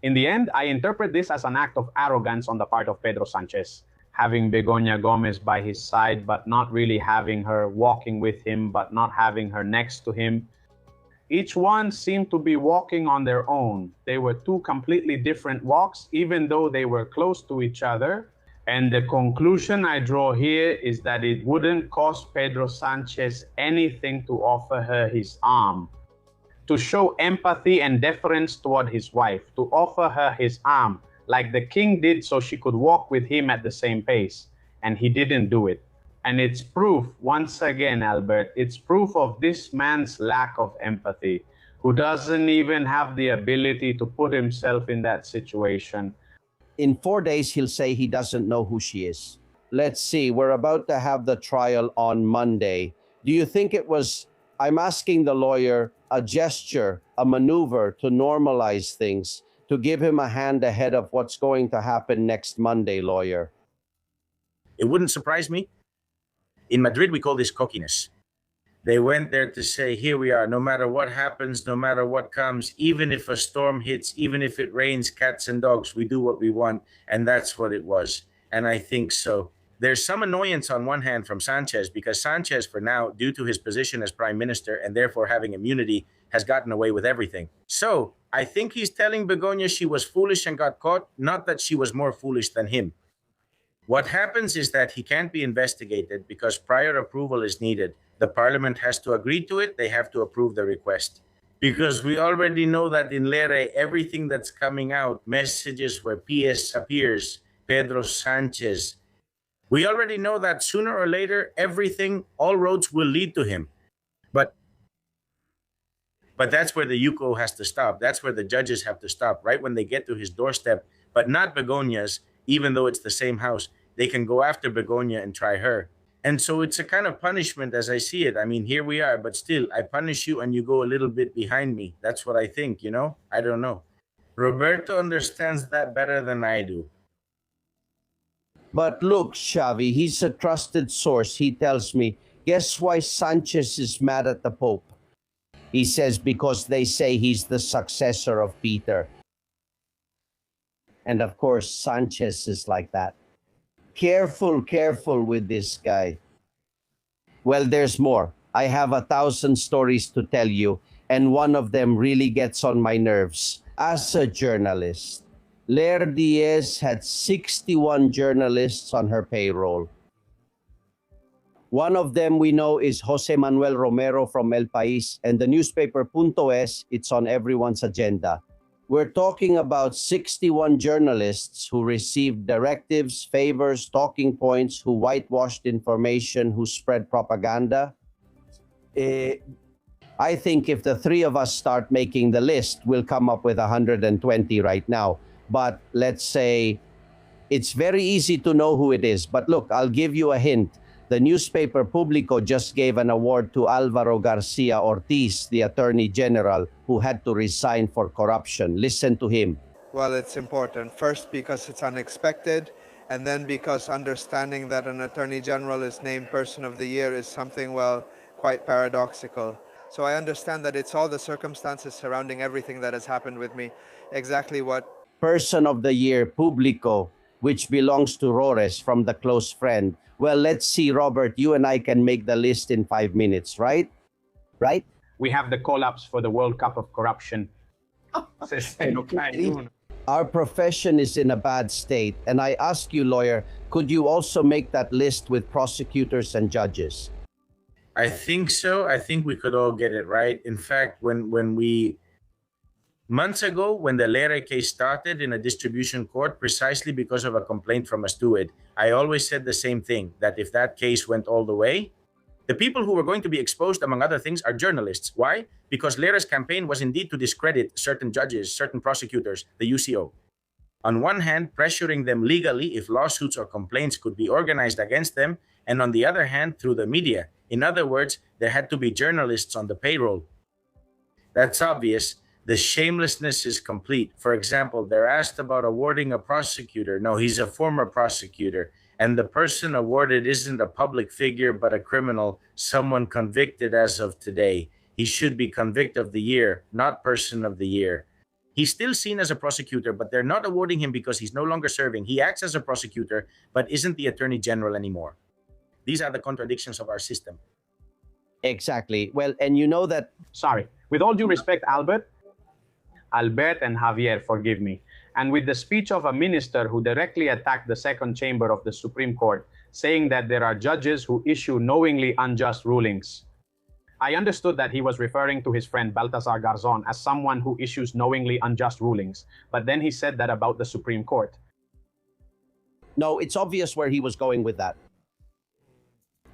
In the end, I interpret this as an act of arrogance on the part of Pedro Sánchez, having Begoña Gomez by his side, but not really having her walking with him, but not having her next to him. Each one seemed to be walking on their own. They were two completely different walks, even though they were close to each other. And the conclusion I draw here is that it wouldn't cost Pedro Sánchez anything to offer her his arm, to show empathy and deference toward his wife, to offer her his arm, like the king did so she could walk with him at the same pace. And he didn't do it. And it's proof, once again, Albert, it's proof of this man's lack of empathy, who doesn't even have the ability to put himself in that situation. In 4 days, he'll say he doesn't know who she is. Let's see, we're about to have the trial on Monday. Do you think it was, I'm asking the lawyer, a gesture, a maneuver to normalize things, to give him a hand ahead of what's going to happen next Monday, lawyer? It wouldn't surprise me. In Madrid, we call this cockiness. They went there to say, here we are, no matter what happens, no matter what comes, even if a storm hits, even if it rains cats and dogs, we do what we want. And that's what it was. And I think so. There's some annoyance on one hand from Sánchez, because Sánchez, for now, due to his position as prime minister and therefore having immunity, has gotten away with everything. So I think he's telling Begoña she was foolish and got caught, not that she was more foolish than him. What happens is that he can't be investigated because prior approval is needed. The parliament has to agree to it. They have to approve the request. Because we already know that in Lere, everything that's coming out, messages where PS appears, Pedro Sánchez, we already know that sooner or later, everything, all roads will lead to him. But that's where the UCO has to stop. That's where the judges have to stop, right when they get to his doorstep, but not Begoña's, even though it's the same house. They can go after Begoña and try her. And so it's a kind of punishment as I see it. I mean, here we are, but still, I punish you and you go a little bit behind me. That's what I think, you know? I don't know. Roberto understands that better than I do. But look, Xavi, he's a trusted source. He tells me, guess why Sánchez is mad at the Pope? He says because they say he's the successor of Peter. And of course, Sánchez is like that. Careful with this guy. Well, there's more. I have 1,000 stories to tell you, and one of them really gets on my nerves. As a journalist, Ler Diez had 61 journalists on her payroll. One of them we know is Jose Manuel Romero from El País, and the newspaper Punto Es, it's on everyone's agenda. We're talking about 61 journalists who received directives, favors, talking points, who whitewashed information, who spread propaganda. I think if the three of us start making the list, we'll come up with 120 right now. But let's say it's very easy to know who it is. But look, I'll give you a hint. The newspaper Público just gave an award to Álvaro García Ortiz, the Attorney General, who had to resign for corruption. Listen to him. Well, it's important. First, because it's unexpected, and then because understanding that an Attorney General is named Person of the Year is something, well, quite paradoxical. So I understand that it's all the circumstances surrounding everything that has happened with me. Exactly what Person of the Year, Público, which belongs to Rores from the close friend. Well, let's see, Robert, you and I can make the list in 5 minutes, right? Right? We have the collapse for the World Cup of corruption. Our profession is in a bad state, and I ask you, lawyer, could you also make that list with prosecutors and judges? I think so. I think we could all get it right. In fact, months ago, when the Lere case started in a distribution court, precisely because of a complaint from a steward, I always said the same thing, that if that case went all the way, the people who were going to be exposed, among other things, are journalists. Why? Because Lere's campaign was indeed to discredit certain judges, certain prosecutors, the UCO. On one hand, pressuring them legally if lawsuits or complaints could be organized against them, and on the other hand, through the media. In other words, there had to be journalists on the payroll. That's obvious. The shamelessness is complete. For example, they're asked about awarding a prosecutor. No, he's a former prosecutor. And the person awarded isn't a public figure, but a criminal, someone convicted as of today. He should be Convict of the Year, not Person of the Year. He's still seen as a prosecutor, but they're not awarding him because he's no longer serving. He acts as a prosecutor, but isn't the Attorney General anymore. These are the contradictions of our system. Exactly. Well, and you know that... Sorry. With all due respect, Albert and Javier, forgive me. And with the speech of a minister who directly attacked the second chamber of the Supreme Court, saying that there are judges who issue knowingly unjust rulings. I understood that he was referring to his friend Baltasar Garzon as someone who issues knowingly unjust rulings, but then he said that about the Supreme Court. No, it's obvious where he was going with that.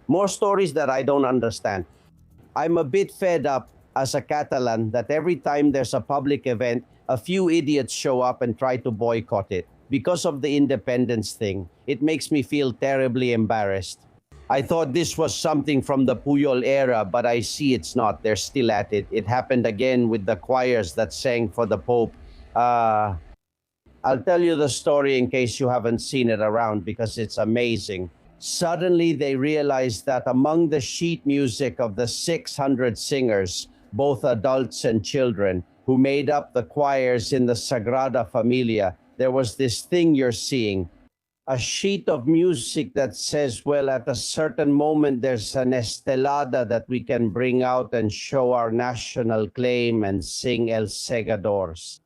More stories that I don't understand. I'm a bit fed up as a Catalan that every time there's a public event, a few idiots show up and try to boycott it. Because of the independence thing, it makes me feel terribly embarrassed. I thought this was something from the Puyol era, but I see it's not. They're still at it. It happened again with the choirs that sang for the Pope. I'll tell you the story in case you haven't seen it around because it's amazing. Suddenly they realized that among the sheet music of the 600 singers, both adults and children, who made up the choirs in the Sagrada Familia, there was this thing you're seeing. A sheet of music that says, well, at a certain moment, there's an estelada that we can bring out and show our national claim and sing El Segadors.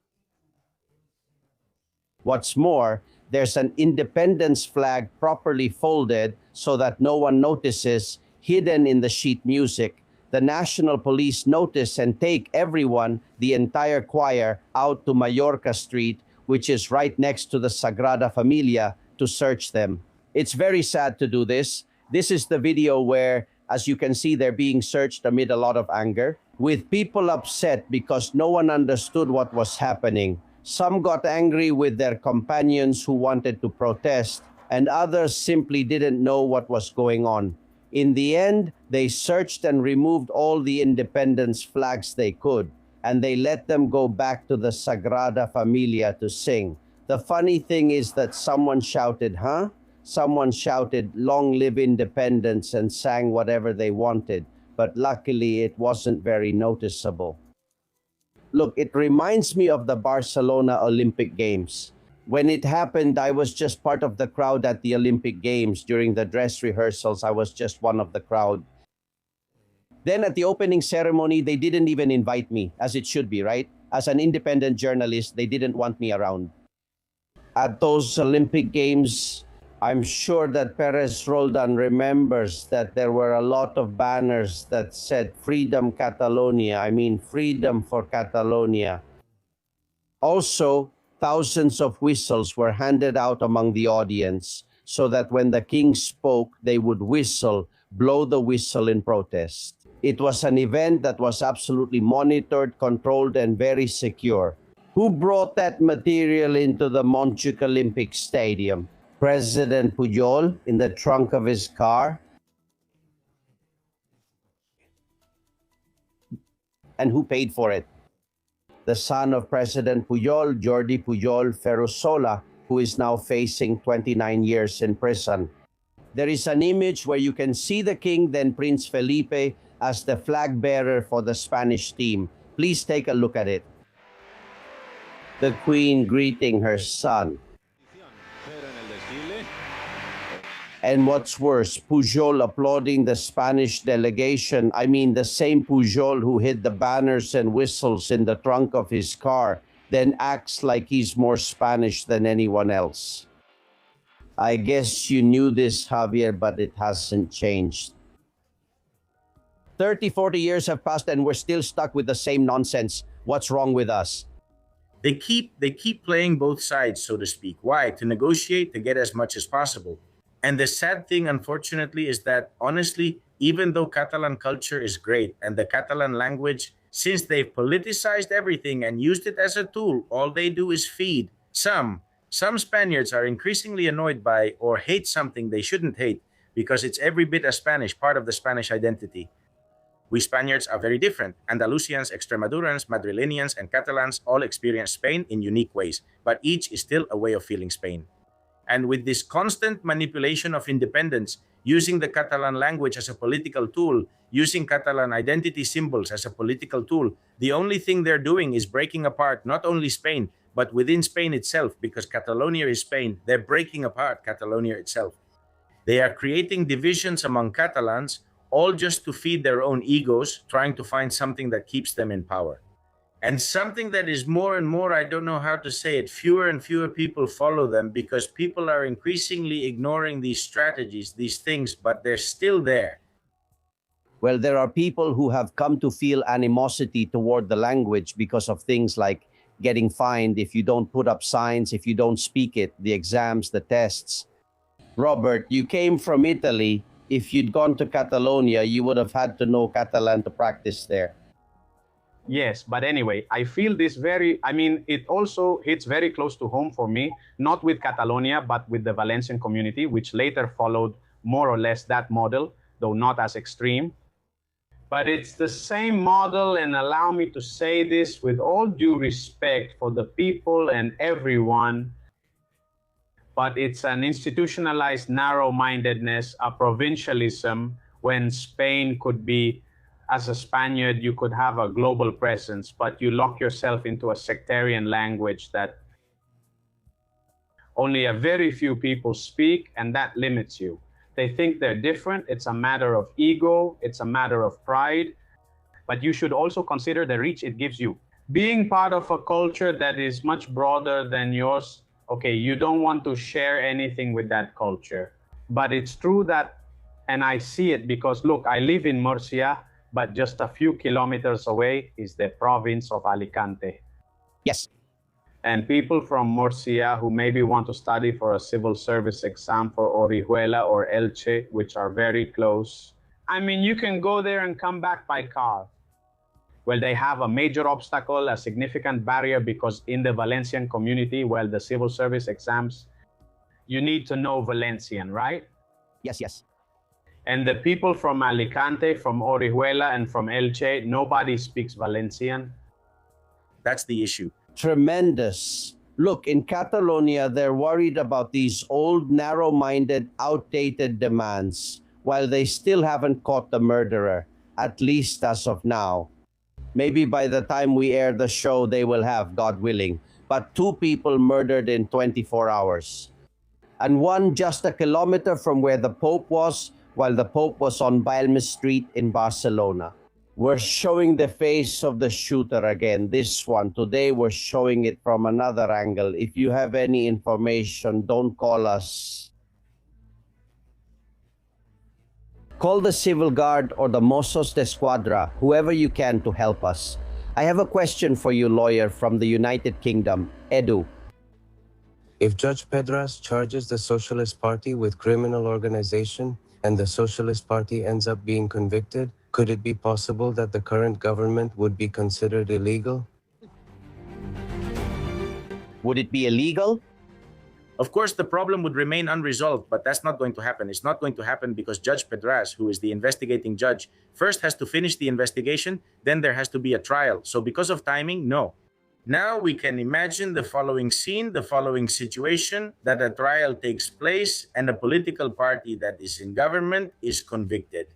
What's more, there's an independence flag properly folded so that no one notices, hidden in the sheet music. The National Police notice and take everyone, the entire choir, out to Mallorca Street, which is right next to the Sagrada Familia, to search them. It's very sad to do this. This is the video where, as you can see, they're being searched amid a lot of anger, with people upset because no one understood what was happening. Some got angry with their companions who wanted to protest, and others simply didn't know what was going on. In the end, they searched and removed all the independence flags they could, and they let them go back to the Sagrada Familia to sing. The funny thing is that someone shouted, huh? Someone shouted, long live independence, and sang whatever they wanted, but luckily it wasn't very noticeable. Look, it reminds me of the Barcelona Olympic Games. When it happened, I was just part of the crowd at the Olympic Games. During the dress rehearsals, I was just one of the crowd. Then at the opening ceremony, they didn't even invite me, as it should be, right? As an independent journalist, they didn't want me around. At those Olympic Games, I'm sure that Perez Roldan remembers that there were a lot of banners that said Freedom Catalonia, I mean freedom for Catalonia. Also, thousands of whistles were handed out among the audience so that when the king spoke, they would whistle, blow the whistle in protest. It was an event that was absolutely monitored, controlled, and very secure. Who brought that material into the Montjuic Olympic Stadium? President Pujol in the trunk of his car? And who paid for it? The son of President Pujol, Jordi Pujol Ferrusola, who is now facing 29 years in prison. There is an image where you can see the king, then Prince Felipe, as the flag bearer for the Spanish team. Please take a look at it. The queen greeting her son. And what's worse, Pujol applauding the Spanish delegation. I mean, the same Pujol who hid the banners and whistles in the trunk of his car, then acts like he's more Spanish than anyone else. I guess you knew this, Javier, but it hasn't changed. 30, 40 years have passed and we're still stuck with the same nonsense. What's wrong with us? They keep playing both sides, so to speak. Why? To negotiate, to get as much as possible. And the sad thing, unfortunately, is that, honestly, even though Catalan culture is great and the Catalan language, since they've politicized everything and used it as a tool, all they do is feed. Some Spaniards are increasingly annoyed by or hate something they shouldn't hate because it's every bit as Spanish, part of the Spanish identity. We Spaniards are very different. Andalusians, Extremadurans, Madrileñans, and Catalans all experience Spain in unique ways, but each is still a way of feeling Spain. And with this constant manipulation of independence, using the Catalan language as a political tool, using Catalan identity symbols as a political tool, the only thing they're doing is breaking apart not only Spain, but within Spain itself, because Catalonia is Spain. They're breaking apart Catalonia itself. They are creating divisions among Catalans, all just to feed their own egos, trying to find something that keeps them in power. And something that is more and more, I don't know how to say it, fewer and fewer people follow them because people are increasingly ignoring these strategies, these things, but they're still there. Well, there are people who have come to feel animosity toward the language because of things like getting fined if you don't put up signs, if you don't speak it, the exams, the tests. Robert, you came from Italy. If you'd gone to Catalonia, you would have had to know Catalan to practice there. Yes, but anyway, I feel this it also hits very close to home for me, not with Catalonia, but with the Valencian community, which later followed more or less that model, though not as extreme. But it's the same model, and allow me to say this with all due respect for the people and everyone, but it's an institutionalized narrow-mindedness, a provincialism, when Spain could be, as a Spaniard, you could have a global presence, but you lock yourself into a sectarian language that only a very few people speak, and that limits you. They think they're different. It's a matter of ego. It's a matter of pride. But you should also consider the reach it gives you. Being part of a culture that is much broader than yours, okay, you don't want to share anything with that culture. But it's true that, and I see it because, look, I live in Murcia, but just a few kilometers away is the province of Alicante. Yes. And people from Murcia who maybe want to study for a civil service exam for Orihuela or Elche, which are very close. I mean, you can go there and come back by car. Well, they have a major obstacle, a significant barrier, because in the Valencian community, well, the civil service exams, you need to know Valencian, right? Yes, yes. And the people from Alicante, from Orihuela, and from Elche, nobody speaks Valencian. That's the issue. Tremendous. Look, in Catalonia, they're worried about these old, narrow-minded, outdated demands, while they still haven't caught the murderer, at least as of now. Maybe by the time we air the show, they will have, God willing. But 2 people murdered in 24 hours. And one just a kilometer from where the Pope was, while the Pope was on Balmes Street in Barcelona. We're showing the face of the shooter again, this one. Today we're showing it from another angle. If you have any information, don't call us. Call the Civil Guard or the Mozos de Escuadra, whoever you can to help us. I have a question for you, lawyer from the United Kingdom, Edu. If Judge Pedras charges the Socialist Party with criminal organization and the Socialist Party ends up being convicted, could it be possible that the current government would be considered illegal? Would it be illegal? Of course, the problem would remain unresolved, but that's not going to happen. It's not going to happen because Judge Pedras, who is the investigating judge, first has to finish the investigation, then there has to be a trial. So because of timing, no. Now we can imagine the following scene, the following situation, that a trial takes place and a political party that is in government is convicted.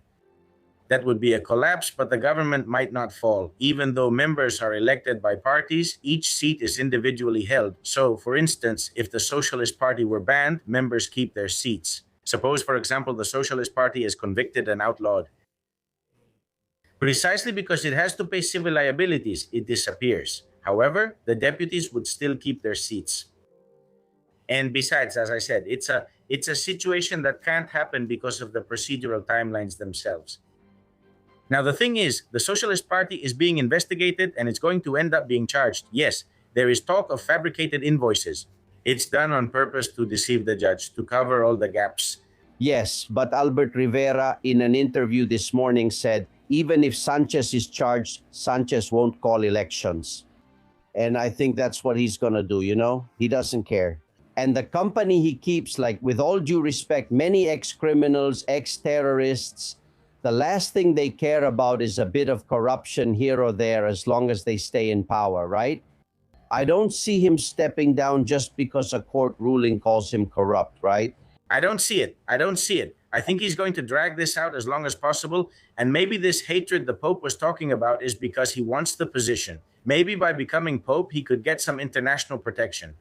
That would be a collapse, but the government might not fall. Even though members are elected by parties, each seat is individually held. So, for instance, if the Socialist Party were banned, members keep their seats. Suppose, for example, the Socialist Party is convicted and outlawed. Precisely because it has to pay civil liabilities, it disappears. However, the deputies would still keep their seats. And besides, as I said, it's a situation that can't happen because of the procedural timelines themselves. Now, the thing is, the Socialist Party is being investigated and it's going to end up being charged. Yes, there is talk of fabricated invoices. It's done on purpose to deceive the judge, to cover all the gaps. Yes, but Albert Rivera, in an interview this morning, said even if Sánchez is charged, Sánchez won't call elections. And I think that's what he's going to do, you know? He doesn't care. And the company he keeps, like, with all due respect, many ex-criminals, ex-terrorists, the last thing they care about is a bit of corruption here or there as long as they stay in power, right? I don't see him stepping down just because a court ruling calls him corrupt, right? I don't see it. I think he's going to drag this out as long as possible. And maybe this hatred the Pope was talking about is because he wants the position. Maybe by becoming Pope, he could get some international protection.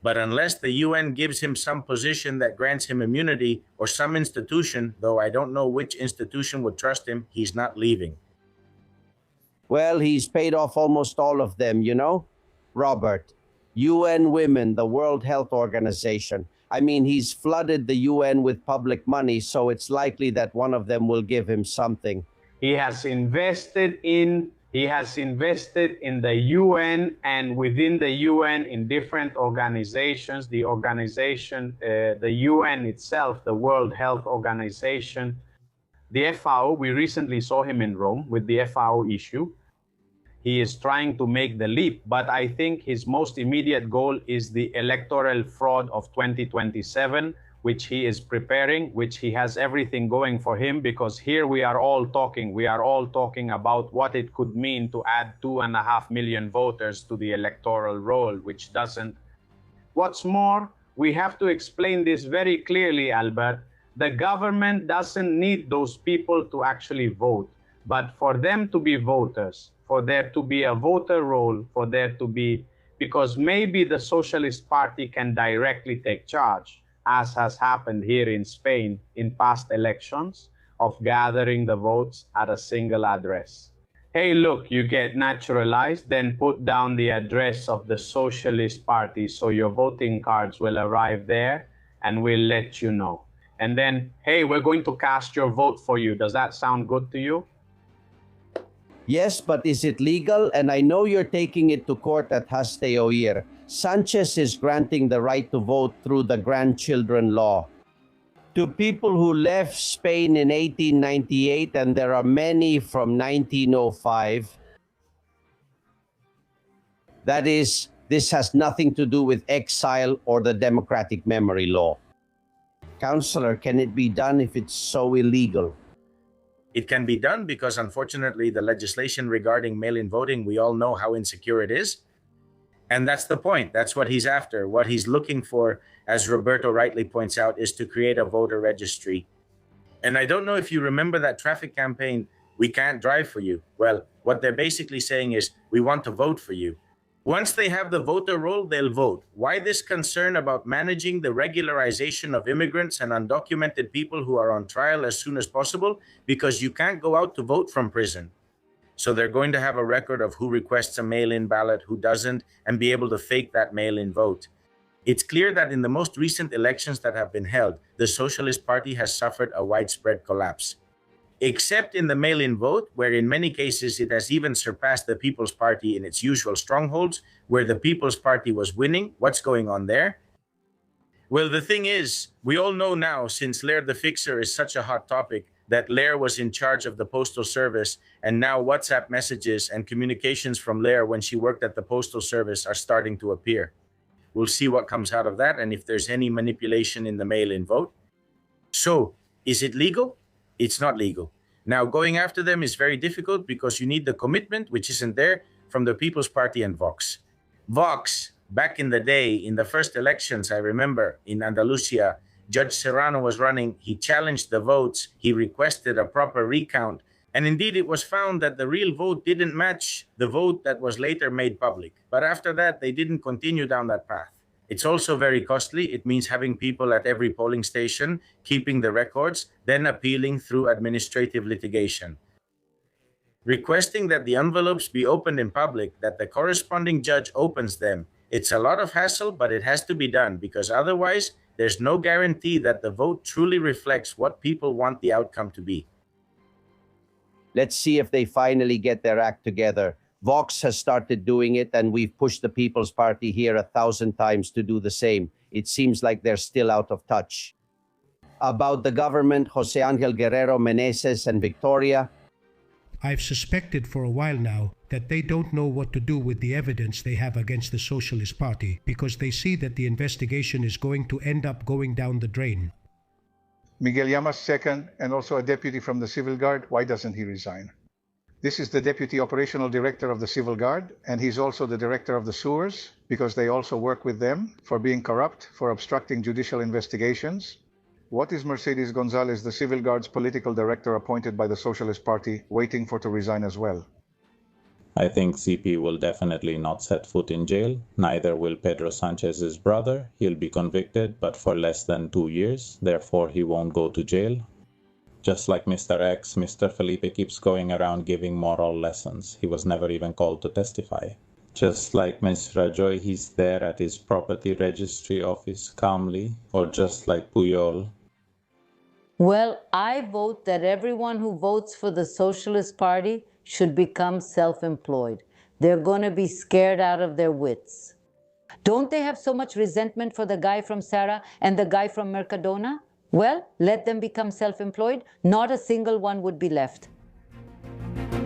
But unless the UN gives him some position that grants him immunity or some institution, though I don't know which institution would trust him, he's not leaving. Well, he's paid off almost all of them, you know? Robert, UN Women, the World Health Organization. I mean, he's flooded the UN with public money, so it's likely that one of them will give him something. He has invested in the UN, and within the UN in different organizations, the UN itself, the World Health Organization, the FAO. We recently saw him in Rome with the FAO issue. He is trying to make the leap, but I think his most immediate goal is the electoral fraud of 2027, which he is preparing, which he has everything going for him, because here we are all talking about what it could mean to add 2.5 million voters to the electoral roll, which doesn't. What's more, we have to explain this very clearly, Albert. The government doesn't need those people to actually vote, but for them to be voters, for there to be a voter roll, because maybe the Socialist Party can directly take charge, as has happened here in Spain in past elections, of gathering the votes at a single address. Hey, look, you get naturalized, then put down the address of the Socialist Party so your voting cards will arrive there and we'll let you know. And then, hey, we're going to cast your vote for you. Does that sound good to you? Yes, but is it legal? And I know you're taking it to court at Haste Oír. Sánchez is granting the right to vote through the grandchildren law to people who left Spain in 1898, and there are many from 1905. That is, this has nothing to do with exile or the democratic memory law. Counselor, can it be done if it's so illegal? It can be done because, unfortunately, the legislation regarding mail-in voting, we all know how insecure it is. And that's the point. That's what he's after. What he's looking for, as Roberto rightly points out, is to create a voter registry. And I don't know if you remember that traffic campaign, "We can't drive for you." Well, what they're basically saying is, we want to vote for you. Once they have the voter roll, they'll vote. Why this concern about managing the regularization of immigrants and undocumented people who are on trial as soon as possible? Because you can't go out to vote from prison. So they're going to have a record of who requests a mail-in ballot, who doesn't, and be able to fake that mail-in vote. It's clear that in the most recent elections that have been held, the Socialist Party has suffered a widespread collapse. except in the mail-in vote, where in many cases it has even surpassed the People's Party in its usual strongholds, where the People's Party was winning. What's going on there? Well, the thing is, we all know now, since Lair the Fixer is such a hot topic, that Lair was in charge of the Postal Service, and now WhatsApp messages and communications from Lair when she worked at the Postal Service are starting to appear. We'll see what comes out of that and if there's any manipulation in the mail-in vote. So, is it legal? It's not legal. Now, going after them is very difficult because you need the commitment, which isn't there, from the People's Party and Vox. Vox, back in the day, in the first elections, I remember, in Andalusia, Judge Serrano was running, he challenged the votes, he requested a proper recount, and indeed it was found that the real vote didn't match the vote that was later made public. But after that, they didn't continue down that path. It's also very costly. It means having people at every polling station, keeping the records, then appealing through administrative litigation. Requesting that the envelopes be opened in public, that the corresponding judge opens them. It's a lot of hassle, but it has to be done because otherwise, there's no guarantee that the vote truly reflects what people want the outcome to be. Let's see if they finally get their act together. Vox has started doing it, and we've pushed the People's Party here 1,000 times to do the same. It seems like they're still out of touch. About the government, Jose Angel Guerrero Meneses and Victoria, I've suspected for a while now that they don't know what to do with the evidence they have against the Socialist Party because they see that the investigation is going to end up going down the drain. Miguel Llamas, second, and also a deputy from the Civil Guard. Why doesn't he resign? This is the Deputy Operational Director of the Civil Guard, and he's also the Director of the Sewers, because they also work with them for being corrupt, for obstructing judicial investigations. What is Mercedes Gonzalez, the Civil Guard's political director appointed by the Socialist Party, waiting for to resign as well? I think CP will definitely not set foot in jail. Neither will Pedro Sanchez's brother. He'll be convicted, but for less than 2 years. Therefore, he won't go to jail. Just like Mr. X, Mr. Felipe keeps going around giving moral lessons. He was never even called to testify. Just like Ms. Rajoy, he's there at his property registry office calmly, or just like Puyol. Well, I vote that everyone who votes for the Socialist Party should become self-employed. They're going to be scared out of their wits. Don't they have so much resentment for the guy from Sara and the guy from Mercadona? Well, let them become self-employed. Not a single one would be left.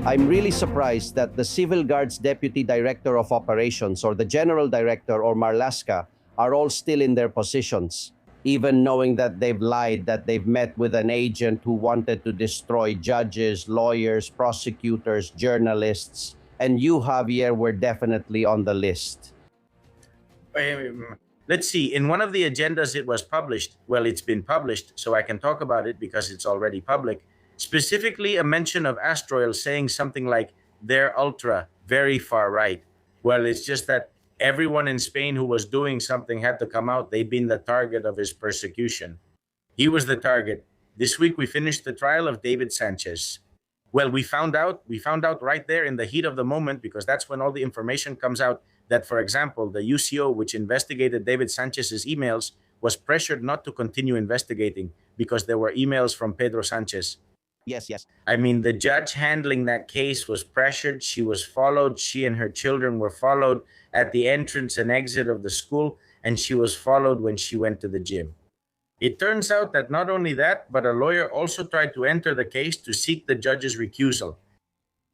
I'm really surprised that the Civil Guard's Deputy Director of Operations or the General Director or Marlaska are all still in their positions, even knowing that they've lied, that they've met with an agent who wanted to destroy judges, lawyers, prosecutors, journalists, and you, Javier, were definitely on the list. Let's see, in one of the agendas it was published, well, it's been published, so I can talk about it because it's already public, specifically a mention of Astroil saying something like, they're ultra, very far right. Well, it's just that everyone in Spain who was doing something had to come out. They'd been the target of his persecution. He was the target. This week we finished the trial of David Sánchez. Well, we found out right there in the heat of the moment, because that's when all the information comes out, that, for example, the UCO, which investigated David Sánchez's emails, was pressured not to continue investigating because there were emails from Pedro Sánchez. Yes. I mean, the judge handling that case was pressured. She was followed. She and her children were followed at the entrance and exit of the school, and she was followed when she went to the gym. It turns out that not only that, but a lawyer also tried to enter the case to seek the judge's recusal.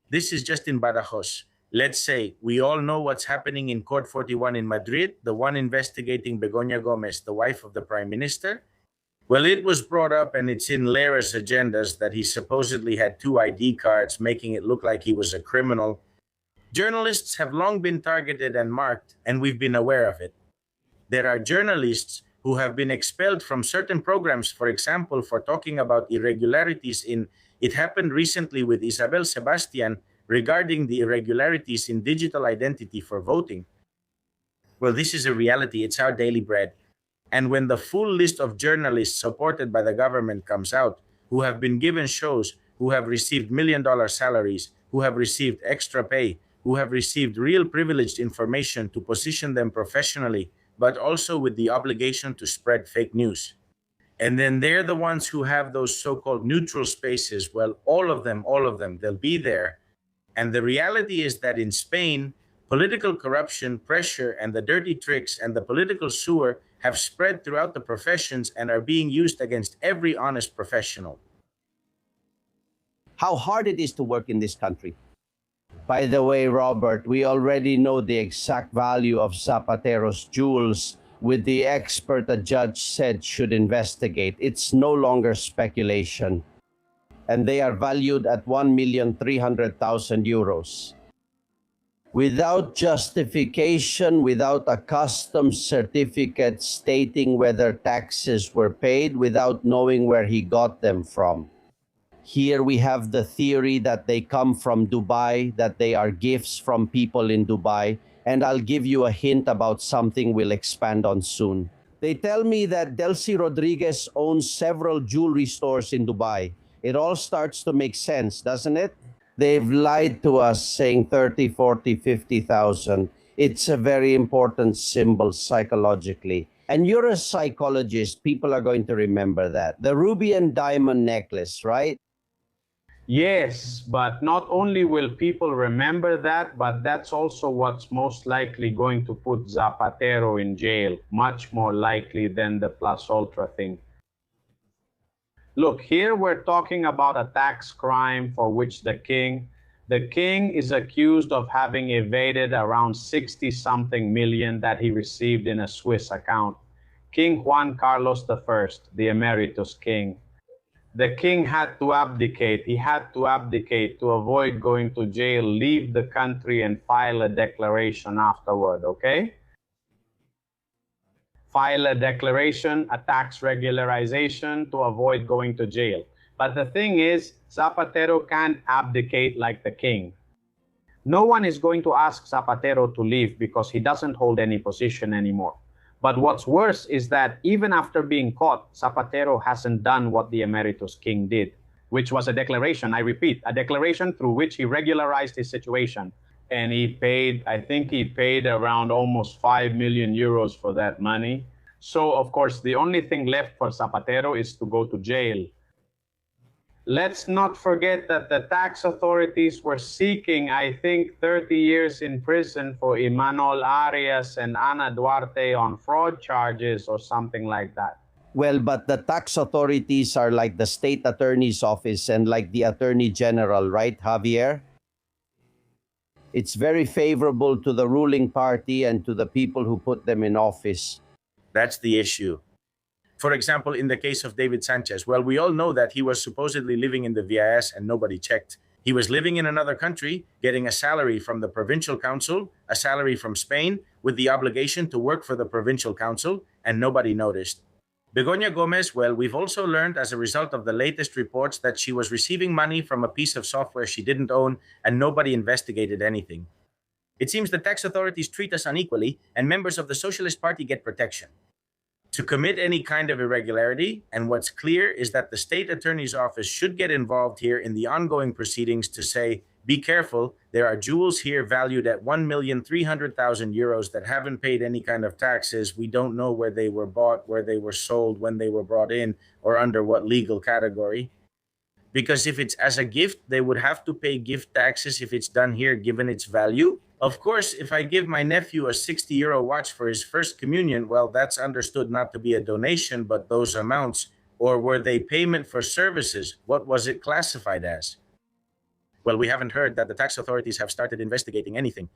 This is just in Badajoz. Let's say we all know what's happening in Court 41 in Madrid, the one investigating Begoña Gómez, the wife of the Prime Minister. Well, it was brought up, and it's in Lera's agendas, that he supposedly had 2 ID cards, making it look like he was a criminal. Journalists have long been targeted and marked, and we've been aware of it. There are journalists who have been expelled from certain programs, for example, for talking about irregularities in, it happened recently with Isabel Sebastian regarding the irregularities in digital identity for voting. Well, this is a reality. It's our daily bread. And when the full list of journalists supported by the government comes out, who have been given shows, who have received $1 million salaries, who have received extra pay, who have received real privileged information to position them professionally, but also with the obligation to spread fake news. And then they're the ones who have those so-called neutral spaces. Well, all of them, they'll be there. And the reality is that in Spain, political corruption, pressure, and the dirty tricks and the political sewer have spread throughout the professions and are being used against every honest professional. How hard it is to work in this country. By the way, Robert, we already know the exact value of Zapatero's jewels with the expert the judge said should investigate. It's no longer speculation. And they are valued at 1,300,000 euros. Without justification, without a customs certificate stating whether taxes were paid, without knowing where he got them from. Here we have the theory that they come from Dubai, that they are gifts from people in Dubai, and I'll give you a hint about something we'll expand on soon. They tell me that Delcy Rodriguez owns several jewelry stores in Dubai. It all starts to make sense, doesn't it? They've lied to us saying 30, 40, 50,000. It's a very important symbol psychologically. And you're a psychologist, people are going to remember that. The ruby and diamond necklace, right? Yes, but not only will people remember that, but that's also what's most likely going to put Zapatero in jail, much more likely than the Plus Ultra thing. Look, here we're talking about a tax crime for which the king is accused of having evaded around 60-something million that he received in a Swiss account. King Juan Carlos I, the emeritus king. The king had to abdicate. He had to abdicate to avoid going to jail, leave the country, and file a declaration afterward, okay? File a declaration, a tax regularization to avoid going to jail. But the thing is, Zapatero can't abdicate like the king. No one is going to ask Zapatero to leave because he doesn't hold any position anymore. But what's worse is that even after being caught, Zapatero hasn't done what the emeritus king did, which was a declaration, I repeat, a declaration through which he regularized his situation. And he paid, I think he paid around almost 5 million euros for that money. So, of course, the only thing left for Zapatero is to go to jail. Let's not forget that the tax authorities were seeking, I think, 30 years in prison for Imanol Arias and Ana Duarte on fraud charges or something like that. Well, but the tax authorities are like the state attorney's office and like the attorney general, right, Javier? It's very favorable to the ruling party and to the people who put them in office. That's the issue. For example, in the case of David Sánchez, well, we all know that he was supposedly living in the VIS and nobody checked. He was living in another country, getting a salary from the provincial council, a salary from Spain, with the obligation to work for the provincial council, and nobody noticed. Begoña Gomez, well, we've also learned as a result of the latest reports that she was receiving money from a piece of software she didn't own, and nobody investigated anything. It seems the tax authorities treat us unequally, and members of the Socialist Party get protection to commit any kind of irregularity, and what's clear is that the state attorney's office should get involved here in the ongoing proceedings to say, be careful, there are jewels here valued at 1,300,000 euros that haven't paid any kind of taxes. We don't know where they were bought, where they were sold, when they were brought in, or under what legal category. Because if it's as a gift, they would have to pay gift taxes if it's done here, given its value. Of course, if I give my nephew a 60-euro watch for his first communion, well, that's understood not to be a donation, but those amounts, or were they payment for services? What was it classified as? Well, we haven't heard that the tax authorities have started investigating anything.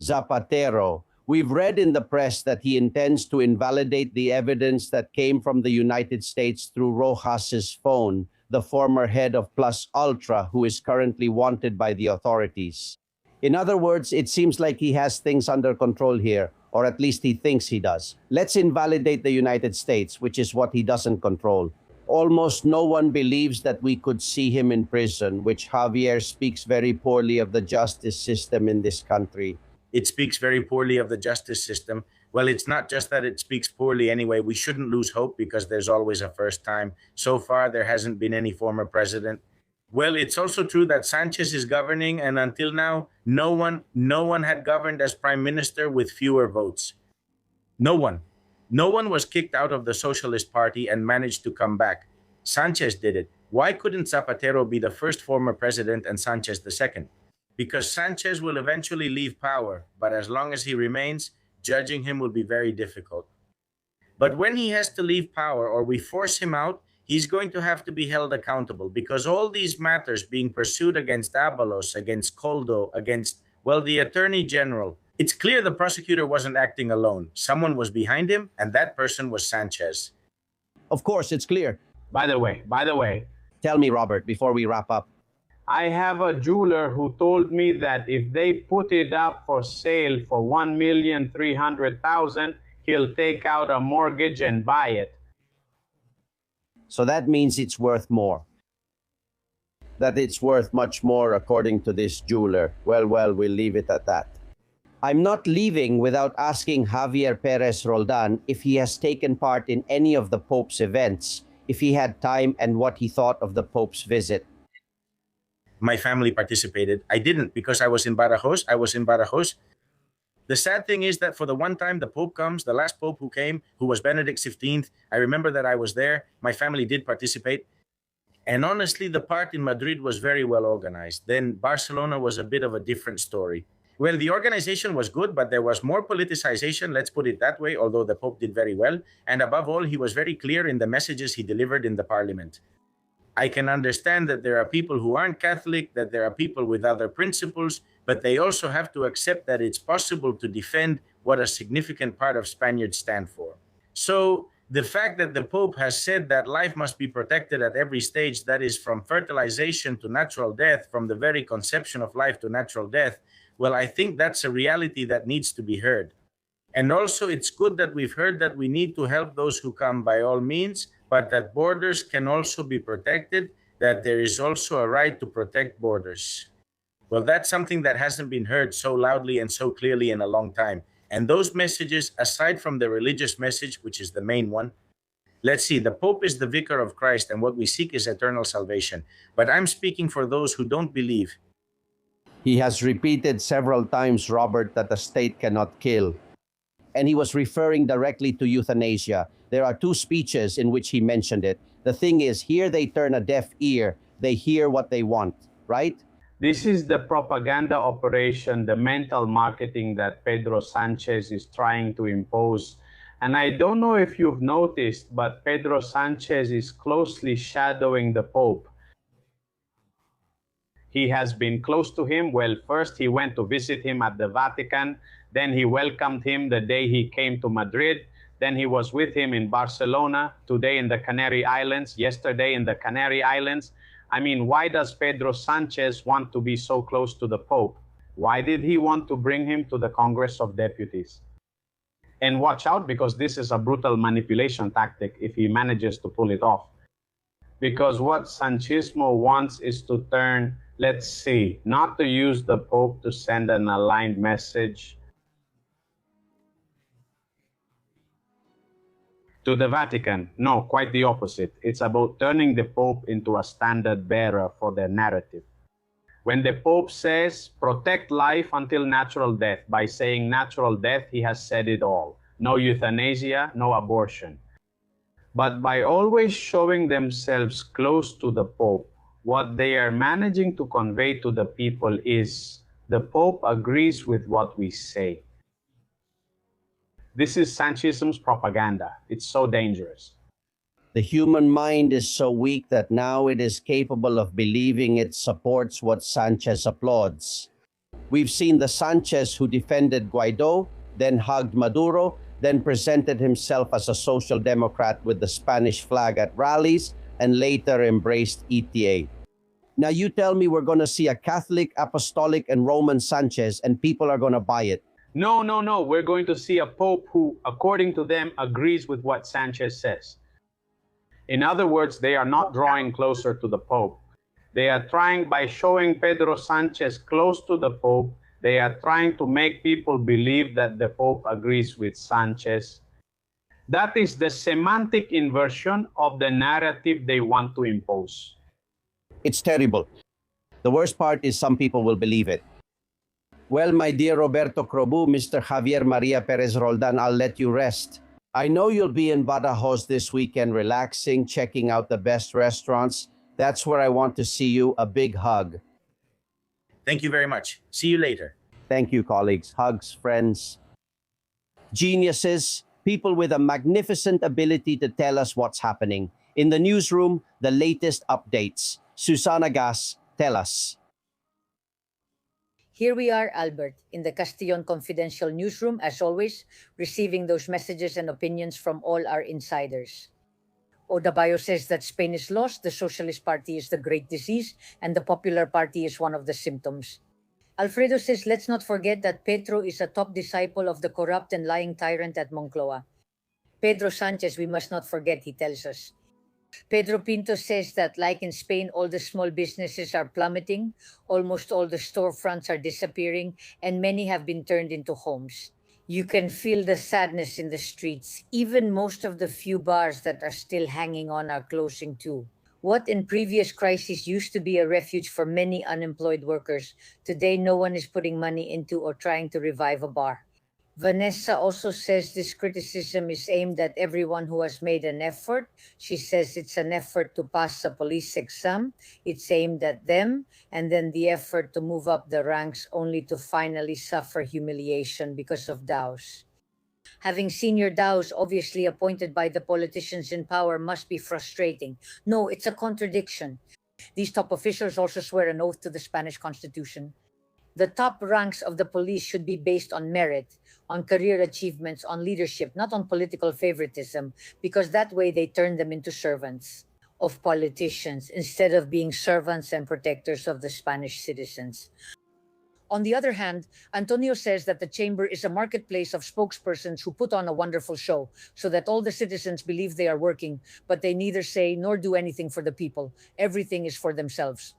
Zapatero. We've read in the press that he intends to invalidate the evidence that came from the United States through Rojas's phone, the former head of Plus Ultra, who is currently wanted by the authorities. In other words, it seems like he has things under control here, or at least he thinks he does. Let's invalidate the United States, which is what he doesn't control. Almost no one believes that we could see him in prison, which Javier speaks very poorly of the justice system in this country. It speaks very poorly of the justice system. Well, it's not just that it speaks poorly anyway. We shouldn't lose hope because there's always a first time. So far, there hasn't been any former president. Well, it's also true that Sánchez is governing, and until now, no one had governed as prime minister with fewer votes. No one. No one was kicked out of the Socialist Party and managed to come back. Sanchez did it. Why couldn't Zapatero be the first former president and Sanchez the second? Because Sanchez will eventually leave power, but as long as he remains, judging him will be very difficult. But when he has to leave power or we force him out, he's going to have to be held accountable because all these matters being pursued against Abalos, against Coldo, against, well, the Attorney General, it's clear the prosecutor wasn't acting alone. Someone was behind him, and that person was Sanchez. Of course, it's clear. By the way, Tell me, Robert, before we wrap up. I have a jeweler who told me that if they put it up for sale for $1,300,000, he'll take out a mortgage and buy it. So that means it's worth more. That it's worth much more according to this jeweler. Well, we'll leave it at that. I'm not leaving without asking Javier Perez Roldan if he has taken part in any of the Pope's events, if he had time and what he thought of the Pope's visit. My family participated. I didn't because I was in Badajoz. The sad thing is that for the one time the Pope comes, the last Pope who came, who was Benedict XV, I remember that I was there. My family did participate. And honestly, the part in Madrid was very well organized. Then Barcelona was a bit of a different story. Well, the organization was good, but there was more politicization, let's put it that way, although the Pope did very well. And above all, he was very clear in the messages he delivered in the parliament. I can understand that there are people who aren't Catholic, that there are people with other principles, but they also have to accept that it's possible to defend what a significant part of Spaniards stand for. So the fact that the Pope has said that life must be protected at every stage, that is from fertilization to natural death, from the very conception of life to natural death, well, I think that's a reality that needs to be heard. And also it's good that we've heard that we need to help those who come by all means, but that borders can also be protected, that there is also a right to protect borders. Well, that's something that hasn't been heard so loudly and so clearly in a long time. And those messages, aside from the religious message, which is the main one, let's see, the Pope is the vicar of Christ, and what we seek is eternal salvation. But I'm speaking for those who don't believe. He has repeated several times, Robert, that the state cannot kill. And he was referring directly to euthanasia. There are two speeches in which he mentioned it. The thing is, here they turn a deaf ear. They hear what they want, right? This is the propaganda operation, the mental marketing that Pedro Sánchez is trying to impose. And I don't know if you've noticed, but Pedro Sánchez is closely shadowing the Pope. He has been close to him. Well, first he went to visit him at the Vatican. Then he welcomed him the day he came to Madrid. Then he was with him in Barcelona, today in the Canary Islands, yesterday in the Canary Islands. I mean, why does Pedro Sánchez want to be so close to the Pope? Why did he want to bring him to the Congress of Deputies? And watch out, because this is a brutal manipulation tactic if he manages to pull it off. Because what Sanchismo wants is to turn, let's see, not to use the Pope to send an aligned message to the Vatican. No, quite the opposite. It's about turning the Pope into a standard bearer for their narrative. When the Pope says, protect life until natural death, by saying natural death, he has said it all. No euthanasia, no abortion. But by always showing themselves close to the Pope, what they are managing to convey to the people is, the Pope agrees with what we say. This is Sanchism's propaganda. It's so dangerous. The human mind is so weak that now it is capable of believing it supports what Sanchez applauds. We've seen the Sanchez who defended Guaido, then hugged Maduro, then presented himself as a social democrat with the Spanish flag at rallies, and later embraced ETA. Now you tell me we're going to see a Catholic, Apostolic, and Roman Sanchez, and people are going to buy it. No. We're going to see a Pope who, according to them, agrees with what Sanchez says. In other words, they are not drawing closer to the Pope. They are trying, by showing Pedro Sánchez close to the Pope, they are trying to make people believe that the Pope agrees with Sánchez. That is the semantic inversion of the narrative they want to impose. It's terrible. The worst part is some people will believe it. Well, my dear Roberto Crobu, Mr. Javier Maria Perez Roldan, I'll let you rest. I know you'll be in Badajoz this weekend relaxing, checking out the best restaurants. That's where I want to see you. A big hug. Thank you very much. See you later. Thank you, colleagues. Hugs, friends. Geniuses, people with a magnificent ability to tell us what's happening. In the newsroom, the latest updates. Susana Gas, tell us. Here we are, Albert, in the Castillon Confidential Newsroom, as always, receiving those messages and opinions from all our insiders. Odabayo says that Spain is lost, the Socialist Party is the great disease, and the Popular Party is one of the symptoms. Alfredo says, let's not forget that Petro is a top disciple of the corrupt and lying tyrant at Moncloa. Pedro Sánchez, we must not forget, he tells us. Pedro Pinto says that, like in Spain, all the small businesses are plummeting, almost all the storefronts are disappearing, and many have been turned into homes. You can feel the sadness in the streets. Even most of the few bars that are still hanging on are closing too. What in previous crises used to be a refuge for many unemployed workers, today no one is putting money into or trying to revive a bar. Vanessa also says this criticism is aimed at everyone who has made an effort. She says it's an effort to pass a police exam. It's aimed at them, and then the effort to move up the ranks only to finally suffer humiliation because of DAOs. Having senior DAOs obviously appointed by the politicians in power must be frustrating. No, it's a contradiction. These top officials also swear an oath to the Spanish Constitution. The top ranks of the police should be based on merit, on career achievements, on leadership, not on political favoritism, because that way they turn them into servants of politicians instead of being servants and protectors of the Spanish citizens. On the other hand, Antonio says that the chamber is a marketplace of spokespersons who put on a wonderful show so that all the citizens believe they are working, but they neither say nor do anything for the people. Everything is for themselves.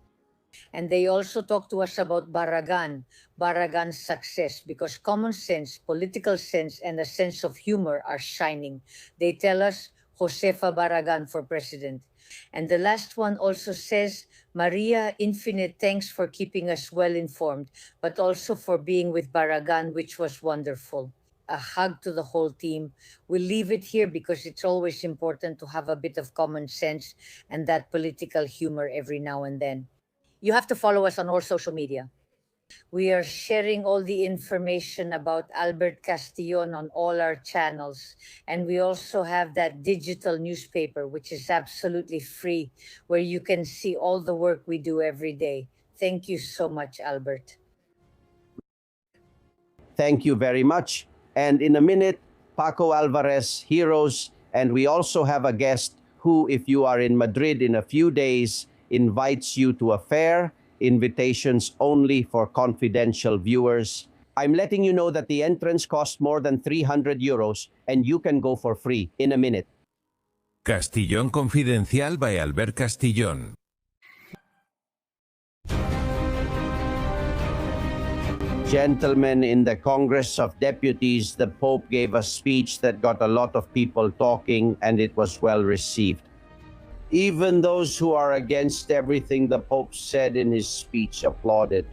And they also talk to us about Barragan's success, because common sense, political sense, and a sense of humor are shining. They tell us Josefa Barragan for president. And the last one also says, Maria, infinite thanks for keeping us well informed, but also for being with Barragan, which was wonderful. A hug to the whole team. We'll leave it here because it's always important to have a bit of common sense and that political humor every now and then. You have to follow us on all social media. We are sharing all the information about Albert Castillon on all our channels. And we also have that digital newspaper, which is absolutely free, where you can see all the work we do every day. Thank you so much, Albert. Thank you very much. And in a minute, Paco Alvarez, Heroes, and we also have a guest who, if you are in Madrid in a few days, invites you to a fair, invitations only for confidential viewers. I'm letting you know that the entrance costs more than 300 euros and you can go for free in a minute. Castillon Confidencial by Albert Castillon. Gentlemen, in the Congress of Deputies, the Pope gave a speech that got a lot of people talking and it was well received. Even those who are against everything the Pope said in his speech applauded.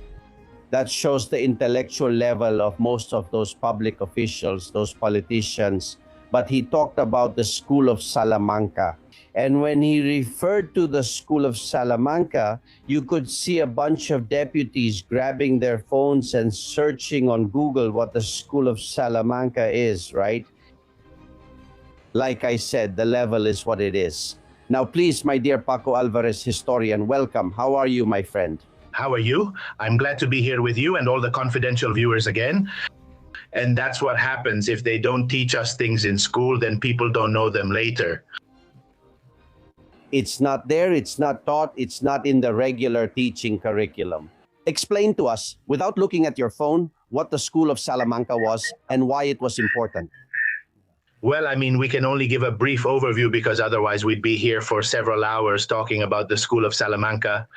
That shows the intellectual level of most of those public officials, those politicians. But he talked about the School of Salamanca. And when he referred to the School of Salamanca, you could see a bunch of deputies grabbing their phones and searching on Google what the School of Salamanca is, right? Like I said, the level is what it is. Now, please, my dear Paco Alvarez, historian, welcome. How are you, my friend? How are you? I'm glad to be here with you and all the confidential viewers again. And that's what happens. If they don't teach us things in school, then people don't know them later. It's not there, it's not taught, it's not in the regular teaching curriculum. Explain to us, without looking at your phone, what the School of Salamanca was and why it was important. Well, I mean, we can only give a brief overview because otherwise we'd be here for several hours talking about the School of Salamanca.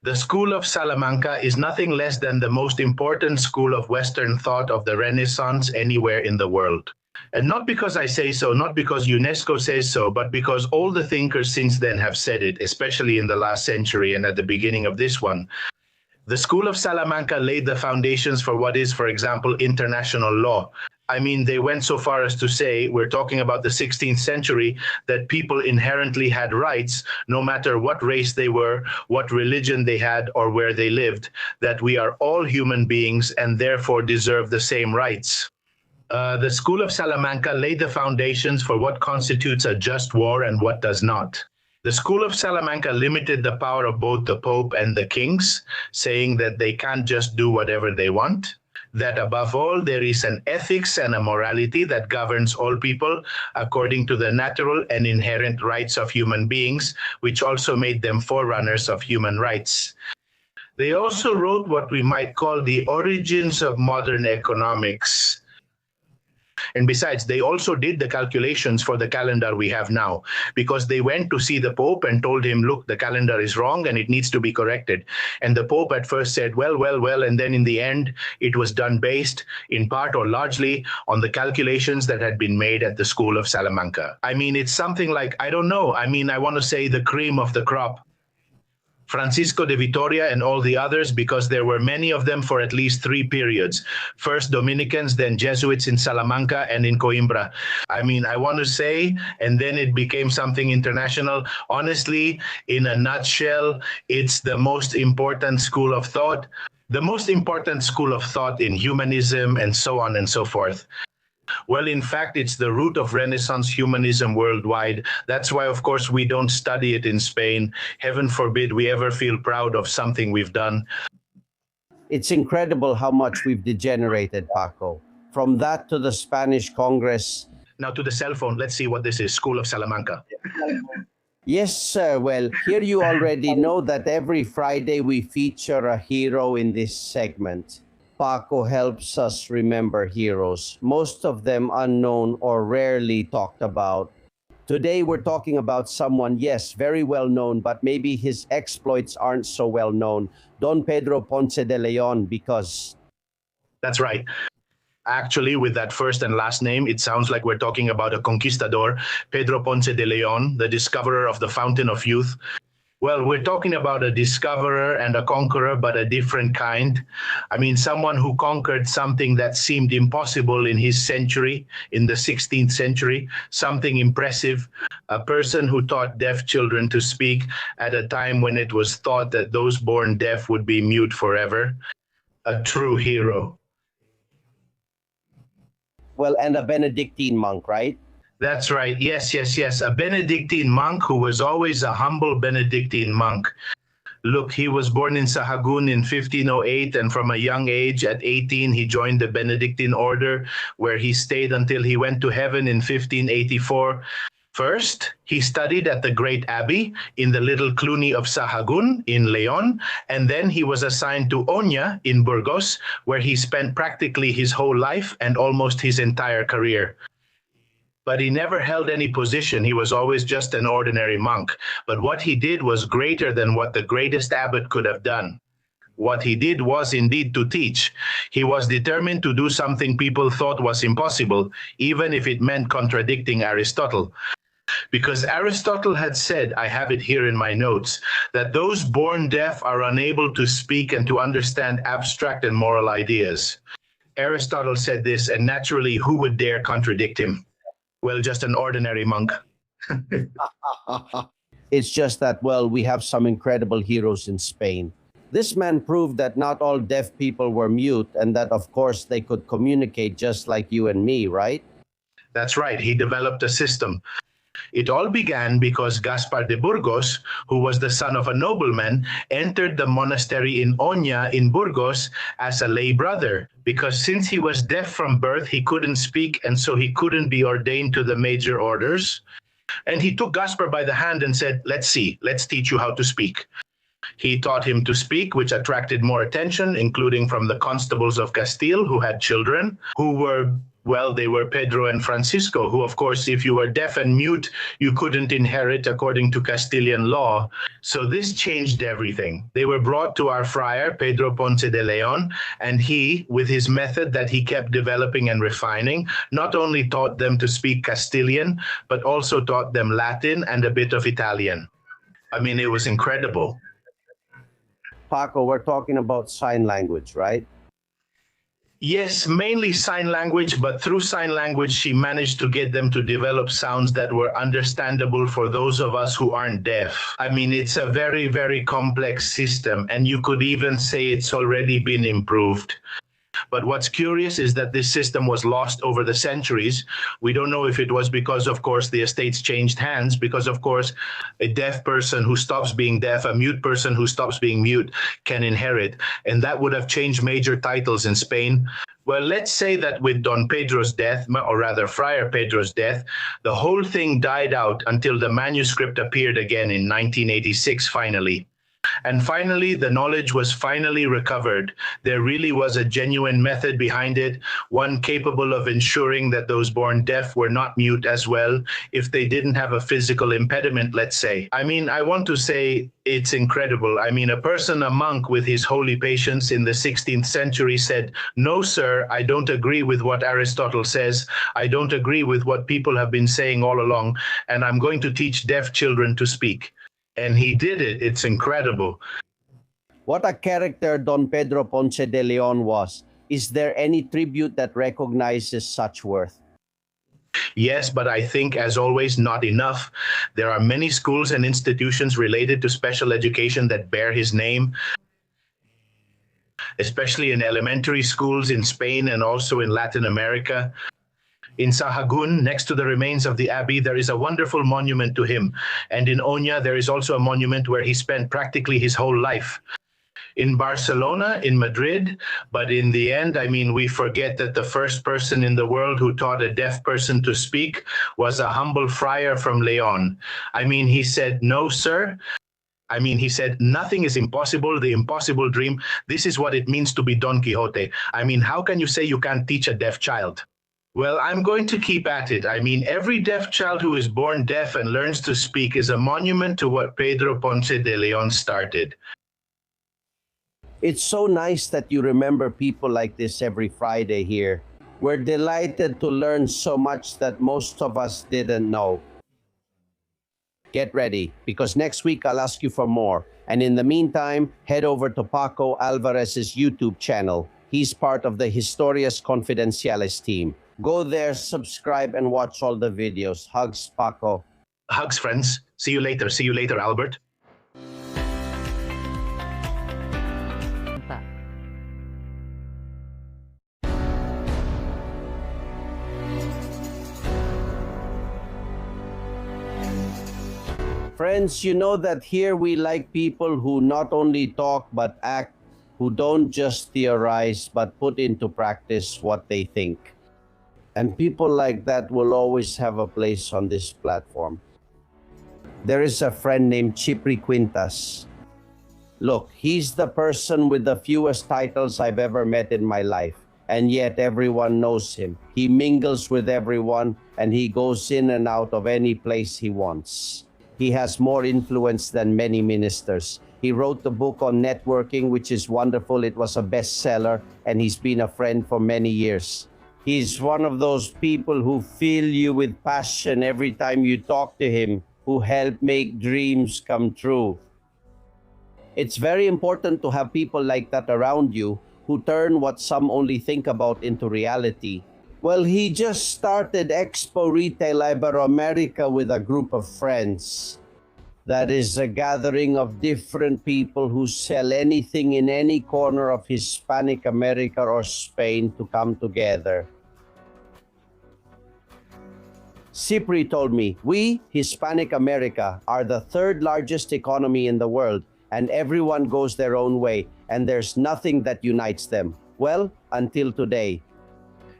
The School of Salamanca is nothing less than the most important school of Western thought of the Renaissance anywhere in the world. And not because I say so, not because UNESCO says so, but because all the thinkers since then have said it, especially in the last century and at the beginning of this one. The School of Salamanca laid the foundations for what is, for example, international law. I mean, they went so far as to say, we're talking about the 16th century, that people inherently had rights, no matter what race they were, what religion they had, or where they lived, that we are all human beings and therefore deserve the same rights. The School of Salamanca laid the foundations for what constitutes a just war and what does not. The School of Salamanca limited the power of both the Pope and the kings, saying that they can't just do whatever they want, that above all there is an ethics and a morality that governs all people according to the natural and inherent rights of human beings, which also made them forerunners of human rights. They also wrote what we might call the origins of modern economics. And besides, they also did the calculations for the calendar we have now, because they went to see the Pope and told him, look, the calendar is wrong and it needs to be corrected. And the Pope at first said, well, and then in the end, it was done based in part or largely on the calculations that had been made at the School of Salamanca. I mean, it's something like, I don't know, I mean, I want to say the cream of the crop. Francisco de Vitoria and all the others, because there were many of them for at least 3 periods. First Dominicans, then Jesuits in Salamanca and in Coimbra. I mean, I want to say, and then it became something international. Honestly, in a nutshell, it's the most important school of thought, the most important school of thought in humanism and so on and so forth. Well, in fact, it's the root of Renaissance humanism worldwide. That's why, of course, we don't study it in Spain. Heaven forbid we ever feel proud of something we've done. It's incredible how much we've degenerated, Paco. From that to the Spanish Congress. Now to the cell phone. Let's see what this is. School of Salamanca. Yes, sir. Well, here you already know that every Friday we feature a hero in this segment. Paco helps us remember heroes, most of them unknown or rarely talked about. Today we're talking about someone, yes, very well known, but maybe his exploits aren't so well known. Don Pedro Ponce de Leon, because... That's right. Actually, with that first and last name, it sounds like we're talking about a conquistador, Pedro Ponce de Leon, the discoverer of the Fountain of Youth. Well, we're talking about a discoverer and a conqueror, but a different kind. I mean, someone who conquered something that seemed impossible in his century, in the 16th century, something impressive. A person who taught deaf children to speak at a time when it was thought that those born deaf would be mute forever. A true hero. Well, and a Benedictine monk, right? That's right. Yes. A Benedictine monk who was always a humble Benedictine monk. Look, he was born in Sahagun in 1508, and from a young age, at 18, he joined the Benedictine order, where he stayed until he went to heaven in 1584. First, he studied at the Great Abbey in the little Cluny of Sahagun in Leon, and then he was assigned to Oña in Burgos, where he spent practically his whole life and almost his entire career. But he never held any position. He was always just an ordinary monk. But what he did was greater than what the greatest abbot could have done. What he did was indeed to teach. He was determined to do something people thought was impossible, even if it meant contradicting Aristotle. Because Aristotle had said, I have it here in my notes, that those born deaf are unable to speak and to understand abstract and moral ideas. Aristotle said this, and naturally, who would dare contradict him? Well, just an ordinary monk. It's just that, well, we have some incredible heroes in Spain. This man proved that not all deaf people were mute and that, of course, they could communicate just like you and me, right? That's right. He developed a system. It all began because Gaspar de Burgos, who was the son of a nobleman, entered the monastery in Oña in Burgos as a lay brother, because since he was deaf from birth, he couldn't speak, and so he couldn't be ordained to the major orders. And he took Gaspar by the hand and said, let's teach you how to speak. He taught him to speak, which attracted more attention, including from the constables of Castile, who had children, who were, well, they were Pedro and Francisco, who, of course, if you were deaf and mute, you couldn't inherit according to Castilian law. So this changed everything. They were brought to our friar, Pedro Ponce de Leon, and he, with his method that he kept developing and refining, not only taught them to speak Castilian, but also taught them Latin and a bit of Italian. I mean, it was incredible. Paco, we're talking about sign language, right? Yes, mainly sign language, but through sign language, she managed to get them to develop sounds that were understandable for those of us who aren't deaf. I mean, it's a very, very complex system, and you could even say it's already been improved. But what's curious is that this system was lost over the centuries. We don't know if it was because, of course, the estates changed hands, because, of course, a deaf person who stops being deaf, a mute person who stops being mute can inherit. And that would have changed major titles in Spain. Well, let's say that with Don Pedro's death, or rather Friar Pedro's death, the whole thing died out until the manuscript appeared again in 1986, finally. And finally, the knowledge was finally recovered. There really was a genuine method behind it, one capable of ensuring that those born deaf were not mute as well, if they didn't have a physical impediment, let's say. I mean, I want to say it's incredible. I mean, a monk with his holy patience in the 16th century said, "No, sir, I don't agree with what Aristotle says. I don't agree with what people have been saying all along, and I'm going to teach deaf children to speak." And he did it. It's incredible. What a character Don Pedro Ponce de Leon was. Is there any tribute that recognizes such worth? Yes, but I think, as always, not enough. There are many schools and institutions related to special education that bear his name, especially in elementary schools in Spain and also in Latin America. In Sahagun, next to the remains of the abbey, there is a wonderful monument to him. And in Oña, there is also a monument where he spent practically his whole life. In Barcelona, in Madrid, but in the end, I mean, we forget that the first person in the world who taught a deaf person to speak was a humble friar from Leon. I mean, he said, "No, sir." I mean, he said, "Nothing is impossible, the impossible dream. This is what it means to be Don Quixote." I mean, how can you say you can't teach a deaf child? Well, I'm going to keep at it. I mean, every deaf child who is born deaf and learns to speak is a monument to what Pedro Ponce de Leon started. It's so nice that you remember people like this every Friday here. We're delighted to learn so much that most of us didn't know. Get ready, because next week I'll ask you for more. And in the meantime, head over to Paco Alvarez's YouTube channel. He's part of the Historias Confidenciales team. Go there, subscribe, and watch all the videos. Hugs, Paco. Hugs, friends. See you later. See you later, Albert. Friends, you know that here we like people who not only talk but act, who don't just theorize but put into practice what they think. And people like that will always have a place on this platform. There is a friend named Chipri Quintas. Look, he's the person with the fewest titles I've ever met in my life, and yet everyone knows him. He mingles with everyone, and he goes in and out of any place he wants. He has more influence than many ministers. He wrote the book on networking, which is wonderful. It was a bestseller, and he's been a friend for many years. He's one of those people who fill you with passion every time you talk to him, who help make dreams come true. It's very important to have people like that around you who turn what some only think about into reality. Well, he just started Expo Retail Iberoamerica with a group of friends. That is a gathering of different people who sell anything in any corner of Hispanic America or Spain to come together. Cipri told me, we, Hispanic America, are the third largest economy in the world, and everyone goes their own way, and there's nothing that unites them. Well, until today.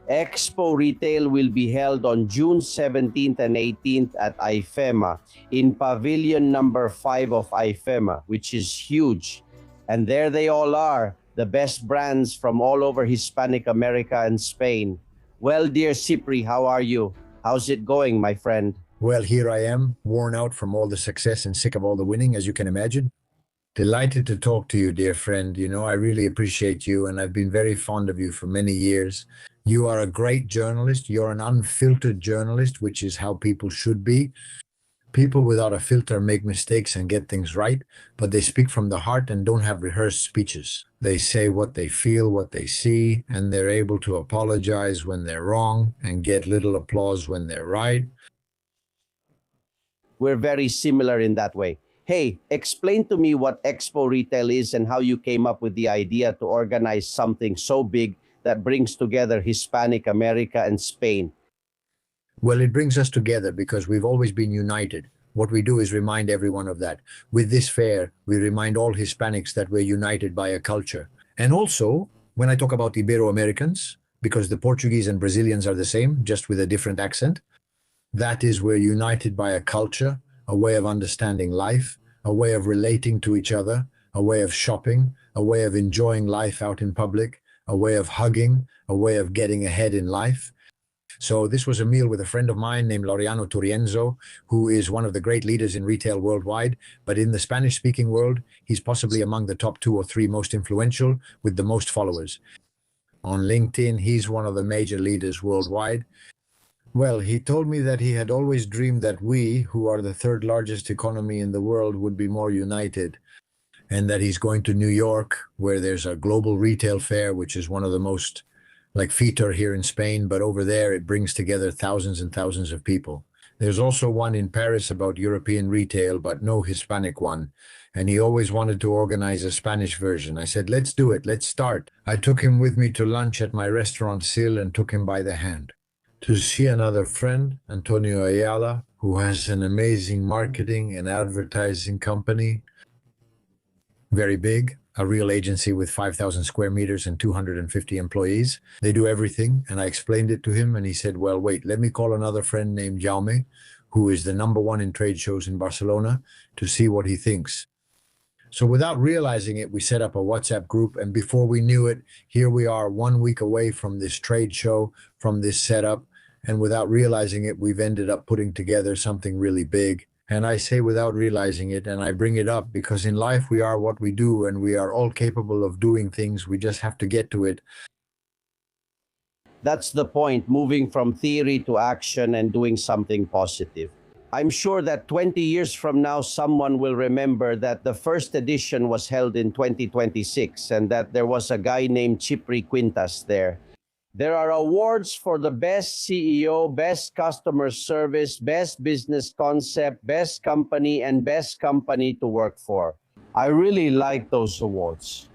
Expo Retail will be held on June 17th and 18th at IFEMA, in Pavilion number 5 of IFEMA, which is huge. And there they all are, the best brands from all over Hispanic America and Spain. Well, dear Cipri, how are you? How's it going, my friend? Well, here I am, worn out from all the success and sick of all the winning, as you can imagine. Delighted to talk to you, dear friend. You know, I really appreciate you, and I've been very fond of you for many years. You are a great journalist. You're an unfiltered journalist, which is how people should be. People without a filter make mistakes and get things right, but they speak from the heart and don't have rehearsed speeches. They say what they feel, what they see, and they're able to apologize when they're wrong and get little applause when they're right. We're very similar in that way. Hey, explain to me what Expo Retail is and how you came up with the idea to organize something so big that brings together Hispanic America and Spain. Well, it brings us together because we've always been united. What we do is remind everyone of that. With this fair, we remind all Hispanics that we're united by a culture. And also, when I talk about Ibero-Americans, because the Portuguese and Brazilians are the same, just with a different accent, that is, we're united by a culture, a way of understanding life, a way of relating to each other, a way of shopping, a way of enjoying life out in public, a way of hugging, a way of getting ahead in life. So this was a meal with a friend of mine named Laureano Turienzo, who is one of the great leaders in retail worldwide. But in the Spanish-speaking world, he's possibly among the top 2 or 3 most influential with the most followers. On LinkedIn, he's one of the major leaders worldwide. Well, he told me that he had always dreamed that we, who are the 3rd largest economy in the world, would be more united. And that he's going to New York, where there's a global retail fair, which is one of the most like FITUR here in Spain, but over there it brings together thousands and thousands of people. There's also one in Paris about European retail, but no Hispanic one. And he always wanted to organize a Spanish version. I said, let's do it, let's start. I took him with me to lunch at my restaurant Sil and took him by the hand. To see another friend, Antonio Ayala, who has an amazing marketing and advertising company, very big, a real agency with 5,000 square meters and 250 employees. They do everything. And I explained it to him and he said, well, wait, let me call another friend named Jaume, who is the #1 in trade shows in Barcelona, to see what he thinks. So without realizing it, we set up a WhatsApp group. And before we knew it, here we are 1 week away from this trade show, from this setup. And without realizing it, we've ended up putting together something really big. And I say without realizing it, and I bring it up because in life we are what we do and we are all capable of doing things. We just have to get to it. That's the point, moving from theory to action and doing something positive. I'm sure that 20 years from now, someone will remember that the first edition was held in 2026 and that there was a guy named Chipri Quintas there. There are awards for the best CEO, best customer service, best business concept, best company, and best company to work for. I really like those awards.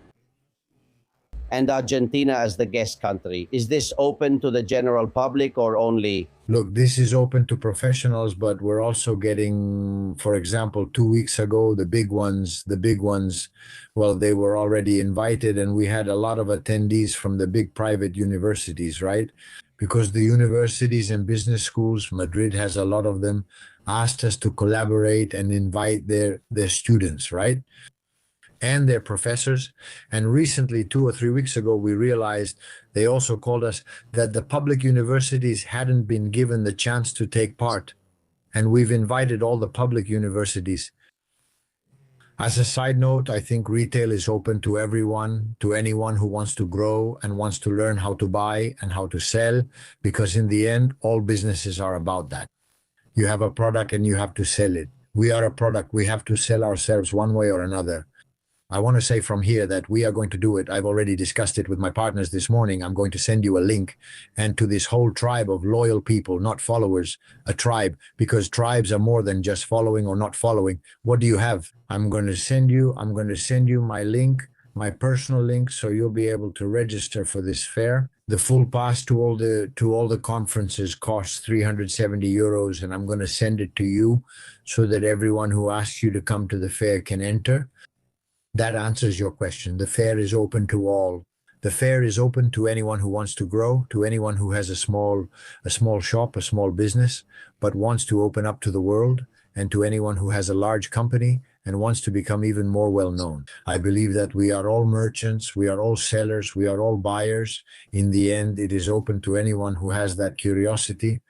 And Argentina as the guest country. Is this open to the general public or only? Look, this is open to professionals, but we're also getting, for example, 2 weeks ago, the big ones, well, they were already invited and we had a lot of attendees from the big private universities, right? Because the universities and business schools, Madrid has a lot of them, asked us to collaborate and invite their students, right? And their professors. And recently, 2 or 3 weeks ago, we realized they also called us that the public universities hadn't been given the chance to take part. And we've invited all the public universities. As a side note, I think retail is open to everyone, to anyone who wants to grow and wants to learn how to buy and how to sell, because in the end, all businesses are about that. You have a product and you have to sell it. We are a product. We have to sell ourselves one way or another. I want to say from here that we are going to do it. I've already discussed it with my partners this morning. I'm going to send you a link and to this whole tribe of loyal people, not followers, a tribe, because tribes are more than just following or not following. What do you have? I'm going to send you my link, my personal link, so you'll be able to register for this fair. The full pass to all the conferences costs 370 euros, and I'm going to send it to you so that everyone who asks you to come to the fair can enter. That answers your question. The fair is open to all. The fair is open to anyone who wants to grow, to anyone who has a small shop, a small business, but wants to open up to the world, and to anyone who has a large company and wants to become even more well-known. I believe that we are all merchants, we are all sellers, we are all buyers. In the end, it is open to anyone who has that curiosity.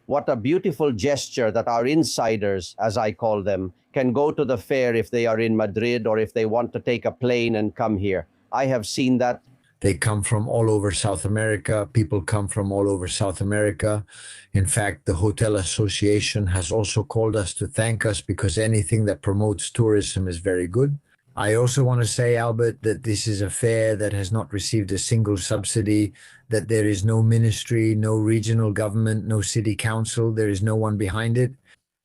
What a beautiful gesture that our insiders, as I call them, can go to the fair if they are in Madrid or if they want to take a plane and come here. I have seen that. They come from all over South America. People come from all over South America. In fact, the Hotel Association has also called us to thank us because anything that promotes tourism is very good. I also want to say, Albert, that this is a fair that has not received a single subsidy, that there is no ministry, no regional government, no city council. There is no one behind it.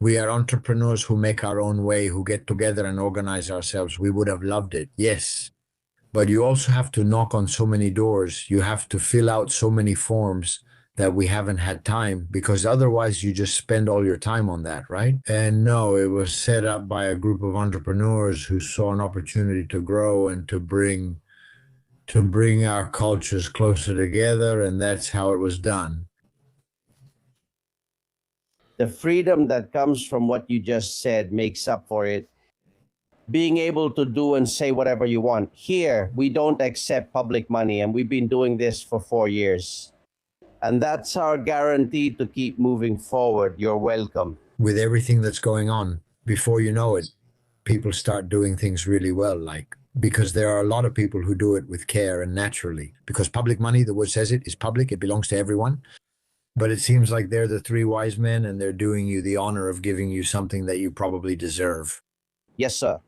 We are entrepreneurs who make our own way, who get together and organize ourselves. We would have loved it, yes. But you also have to knock on so many doors. You have to fill out so many forms that we haven't had time, because otherwise you just spend all your time on that, right? And no, it was set up by a group of entrepreneurs who saw an opportunity to grow and to bring our cultures closer together, and that's how it was done. The freedom that comes from what you just said makes up for it. Being able to do and say whatever you want. Here, we don't accept public money, and we've been doing this for 4 years. And that's our guarantee to keep moving forward. You're welcome. With everything that's going on, before you know it, people start doing things really well, because there are a lot of people who do it with care and naturally. Because public money, the word says it, is public. It belongs to everyone. But it seems like they're the three wise men, and they're doing you the honor of giving you something that you probably deserve. Yes, sir.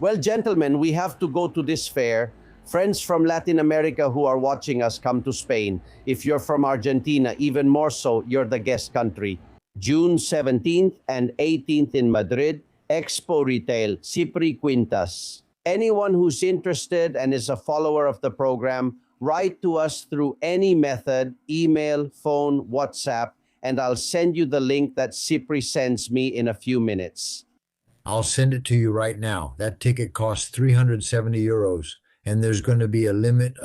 Well, gentlemen, we have to go to this fair. Friends from Latin America who are watching us come to Spain. If you're from Argentina, even more so, you're the guest country. June 17th and 18th in Madrid, Expo Retail, Cipri Quintas. Anyone who's interested and is a follower of the program, write to us through any method, email, phone, WhatsApp, and I'll send you the link that Cipri sends me in a few minutes. I'll send it to you right now. That ticket costs 370 euros, and there's going to be a limit.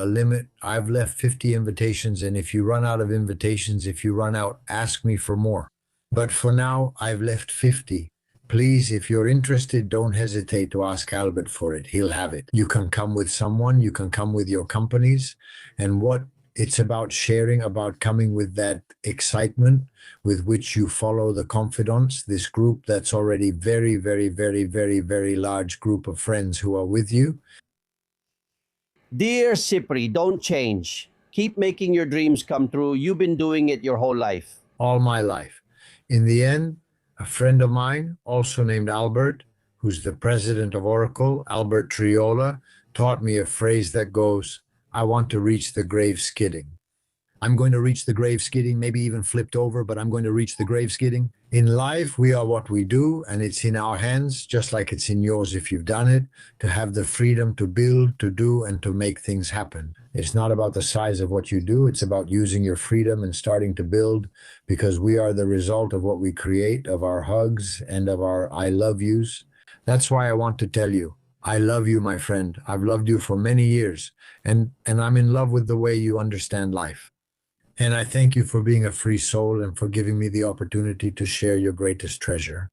I've left 50 invitations, and if you run out of invitations, if you run out, ask me for more. But for now, I've left 50. Please, if you're interested, don't hesitate to ask Albert for it. He'll have it. You can come with someone, you can come with your companies, and what it's about sharing, about coming with that excitement with which you follow the confidants, this group that's already very, very, very, very, very large group of friends who are with you. Dear Cipri, don't change. Keep making your dreams come true. You've been doing it your whole life. All my life. In the end, a friend of mine, also named Albert, who's the president of Oracle, Albert Triola, taught me a phrase that goes, I want to reach the grave skidding. I'm going to reach the grave skidding, maybe even flipped over, but I'm going to reach the grave skidding. In life, we are what we do, and it's in our hands, just like it's in yours if you've done it, to have the freedom to build, to do, and to make things happen. It's not about the size of what you do, it's about using your freedom and starting to build, because we are the result of what we create, of our hugs and of our I love yous. That's why I want to tell you, I love you, my friend. I've loved you for many years, and I'm in love with the way you understand life. And I thank you for being a free soul and for giving me the opportunity to share your greatest treasure,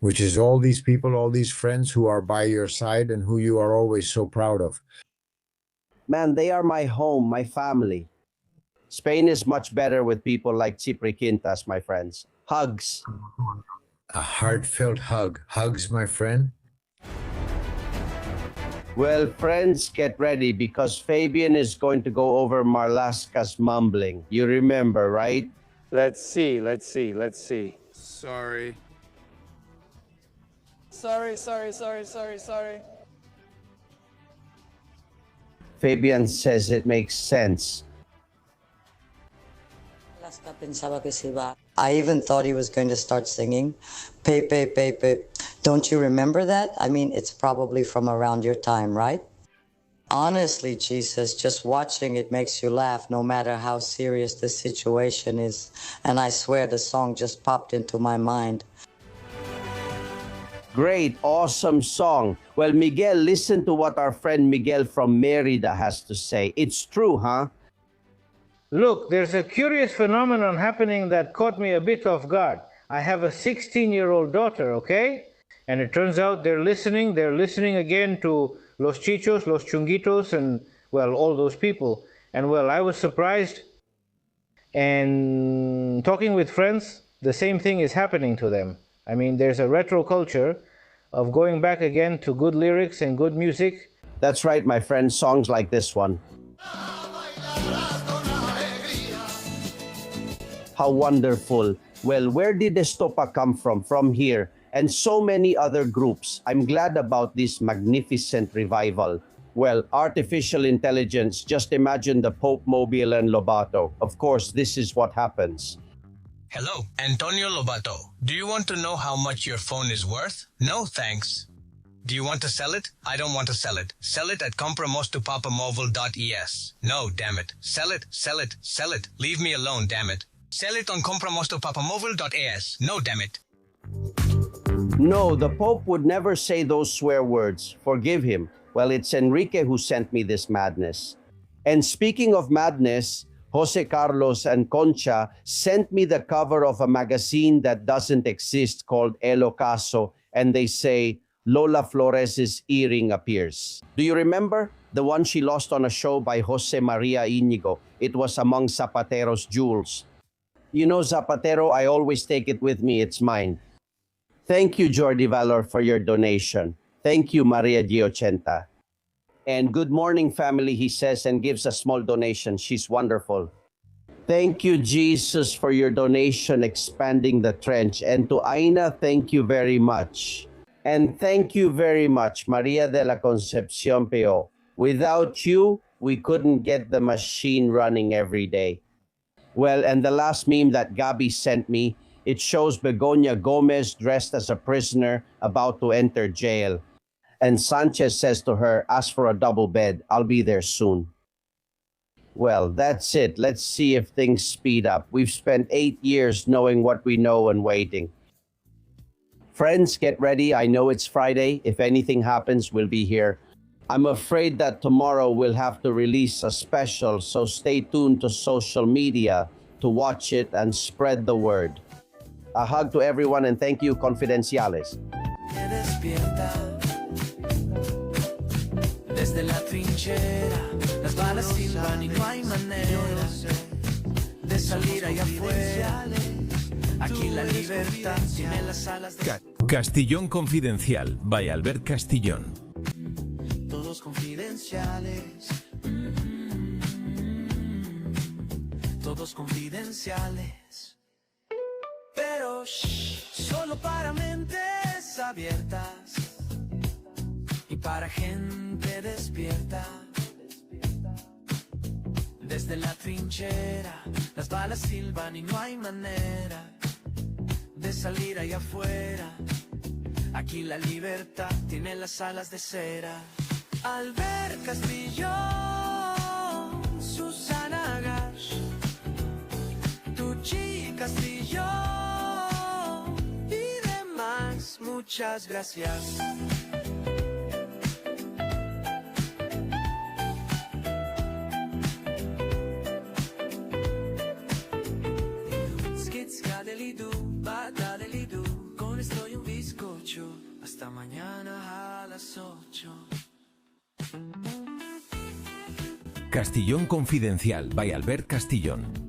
which is all these people, all these friends who are by your side and who you are always so proud of. Man, they are my home, my family. Spain is much better with people like Cipri Quintas, my friends. Hugs. A heartfelt hug. Hugs, my friend. Well, friends, get ready because Fabian is going to go over Marlaska's mumbling. You remember, right? Let's see. Sorry. Sorry. Fabian says it makes sense. I even thought he was going to start singing. Pepe. Don't you remember that? I mean, it's probably from around your time, right? Honestly, Jesus, just watching it makes you laugh no matter how serious the situation is. And I swear the song just popped into my mind. Great, awesome song. Well, Miguel, listen to what our friend Miguel from Merida has to say. It's true, huh? Look, there's a curious phenomenon happening that caught me a bit off guard. I have a 16-year-old daughter, okay? And it turns out they're listening again to Los Chichos, Los Chunguitos, and, well, all those people. And, well, I was surprised. And talking with friends, the same thing is happening to them. I mean, there's a retro culture of going back again to good lyrics and good music. That's right, my friends, songs like this one. How wonderful. Well, where did Estopa come from? From here. And so many other groups. I'm glad about this magnificent revival. Well, artificial intelligence, just imagine the Pope Mobile and Lobato. Of course, this is what happens. Hello, Antonio Lobato. Do you want to know how much your phone is worth? No, thanks. Do you want to sell it? I don't want to sell it. Sell it at compromostopapamobile.es. No, damn it. Sell it, sell it, sell it. Leave me alone, damn it. Sell it on compromostopapamobile.es. No, damn it. No, the Pope would never say those swear words. Forgive him. Well, it's Enrique who sent me this madness. And speaking of madness, Jose Carlos and Concha sent me the cover of a magazine that doesn't exist called El Ocaso, and they say, Lola Flores's earring appears. Do you remember? The one she lost on a show by Jose Maria Inigo. It was among Zapatero's jewels. You know, Zapatero, I always take it with me. It's mine. Thank you, Jordi Valor, for your donation. Thank you, Maria Giochenta. And good morning, family, he says, and gives a small donation. She's wonderful. Thank you, Jesus, for your donation, expanding the trench. And to Aina, thank you very much. And thank you very much, Maria de la Concepcion Pio. Without you, we couldn't get the machine running every day. Well, and the last meme that Gabi sent me, it shows Begoña Gomez dressed as a prisoner about to enter jail. And Sánchez says to her, ask for a double bed. I'll be there soon. Well, that's it. Let's see if things speed up. We've spent 8 years knowing what we know and waiting. Friends, get ready. I know it's Friday. If anything happens, we'll be here. I'm afraid that tomorrow we'll have to release a special, so stay tuned to social media to watch it and spread the word. A hug to everyone and thank you, Confidenciales. Desde la trinchera, las balas silban y no hay manera de salir allá afuera. Aquí la libertad tiene las alas de... Castillón Confidencial, by Albert Castillón. Todos confidenciales. Todos confidenciales. Pero solo para mentes abiertas. Y para gente despierta. Desde la trinchera, las balas silban y no hay manera de salir allá afuera. Aquí la libertad tiene las alas de cera. Albert Castillón, Susana Gash, Tucci Castillón y demás. Muchas gracias. Con esto y un bizcocho. Hasta mañana a las 8. Castillón Confidencial, by Albert Castillón.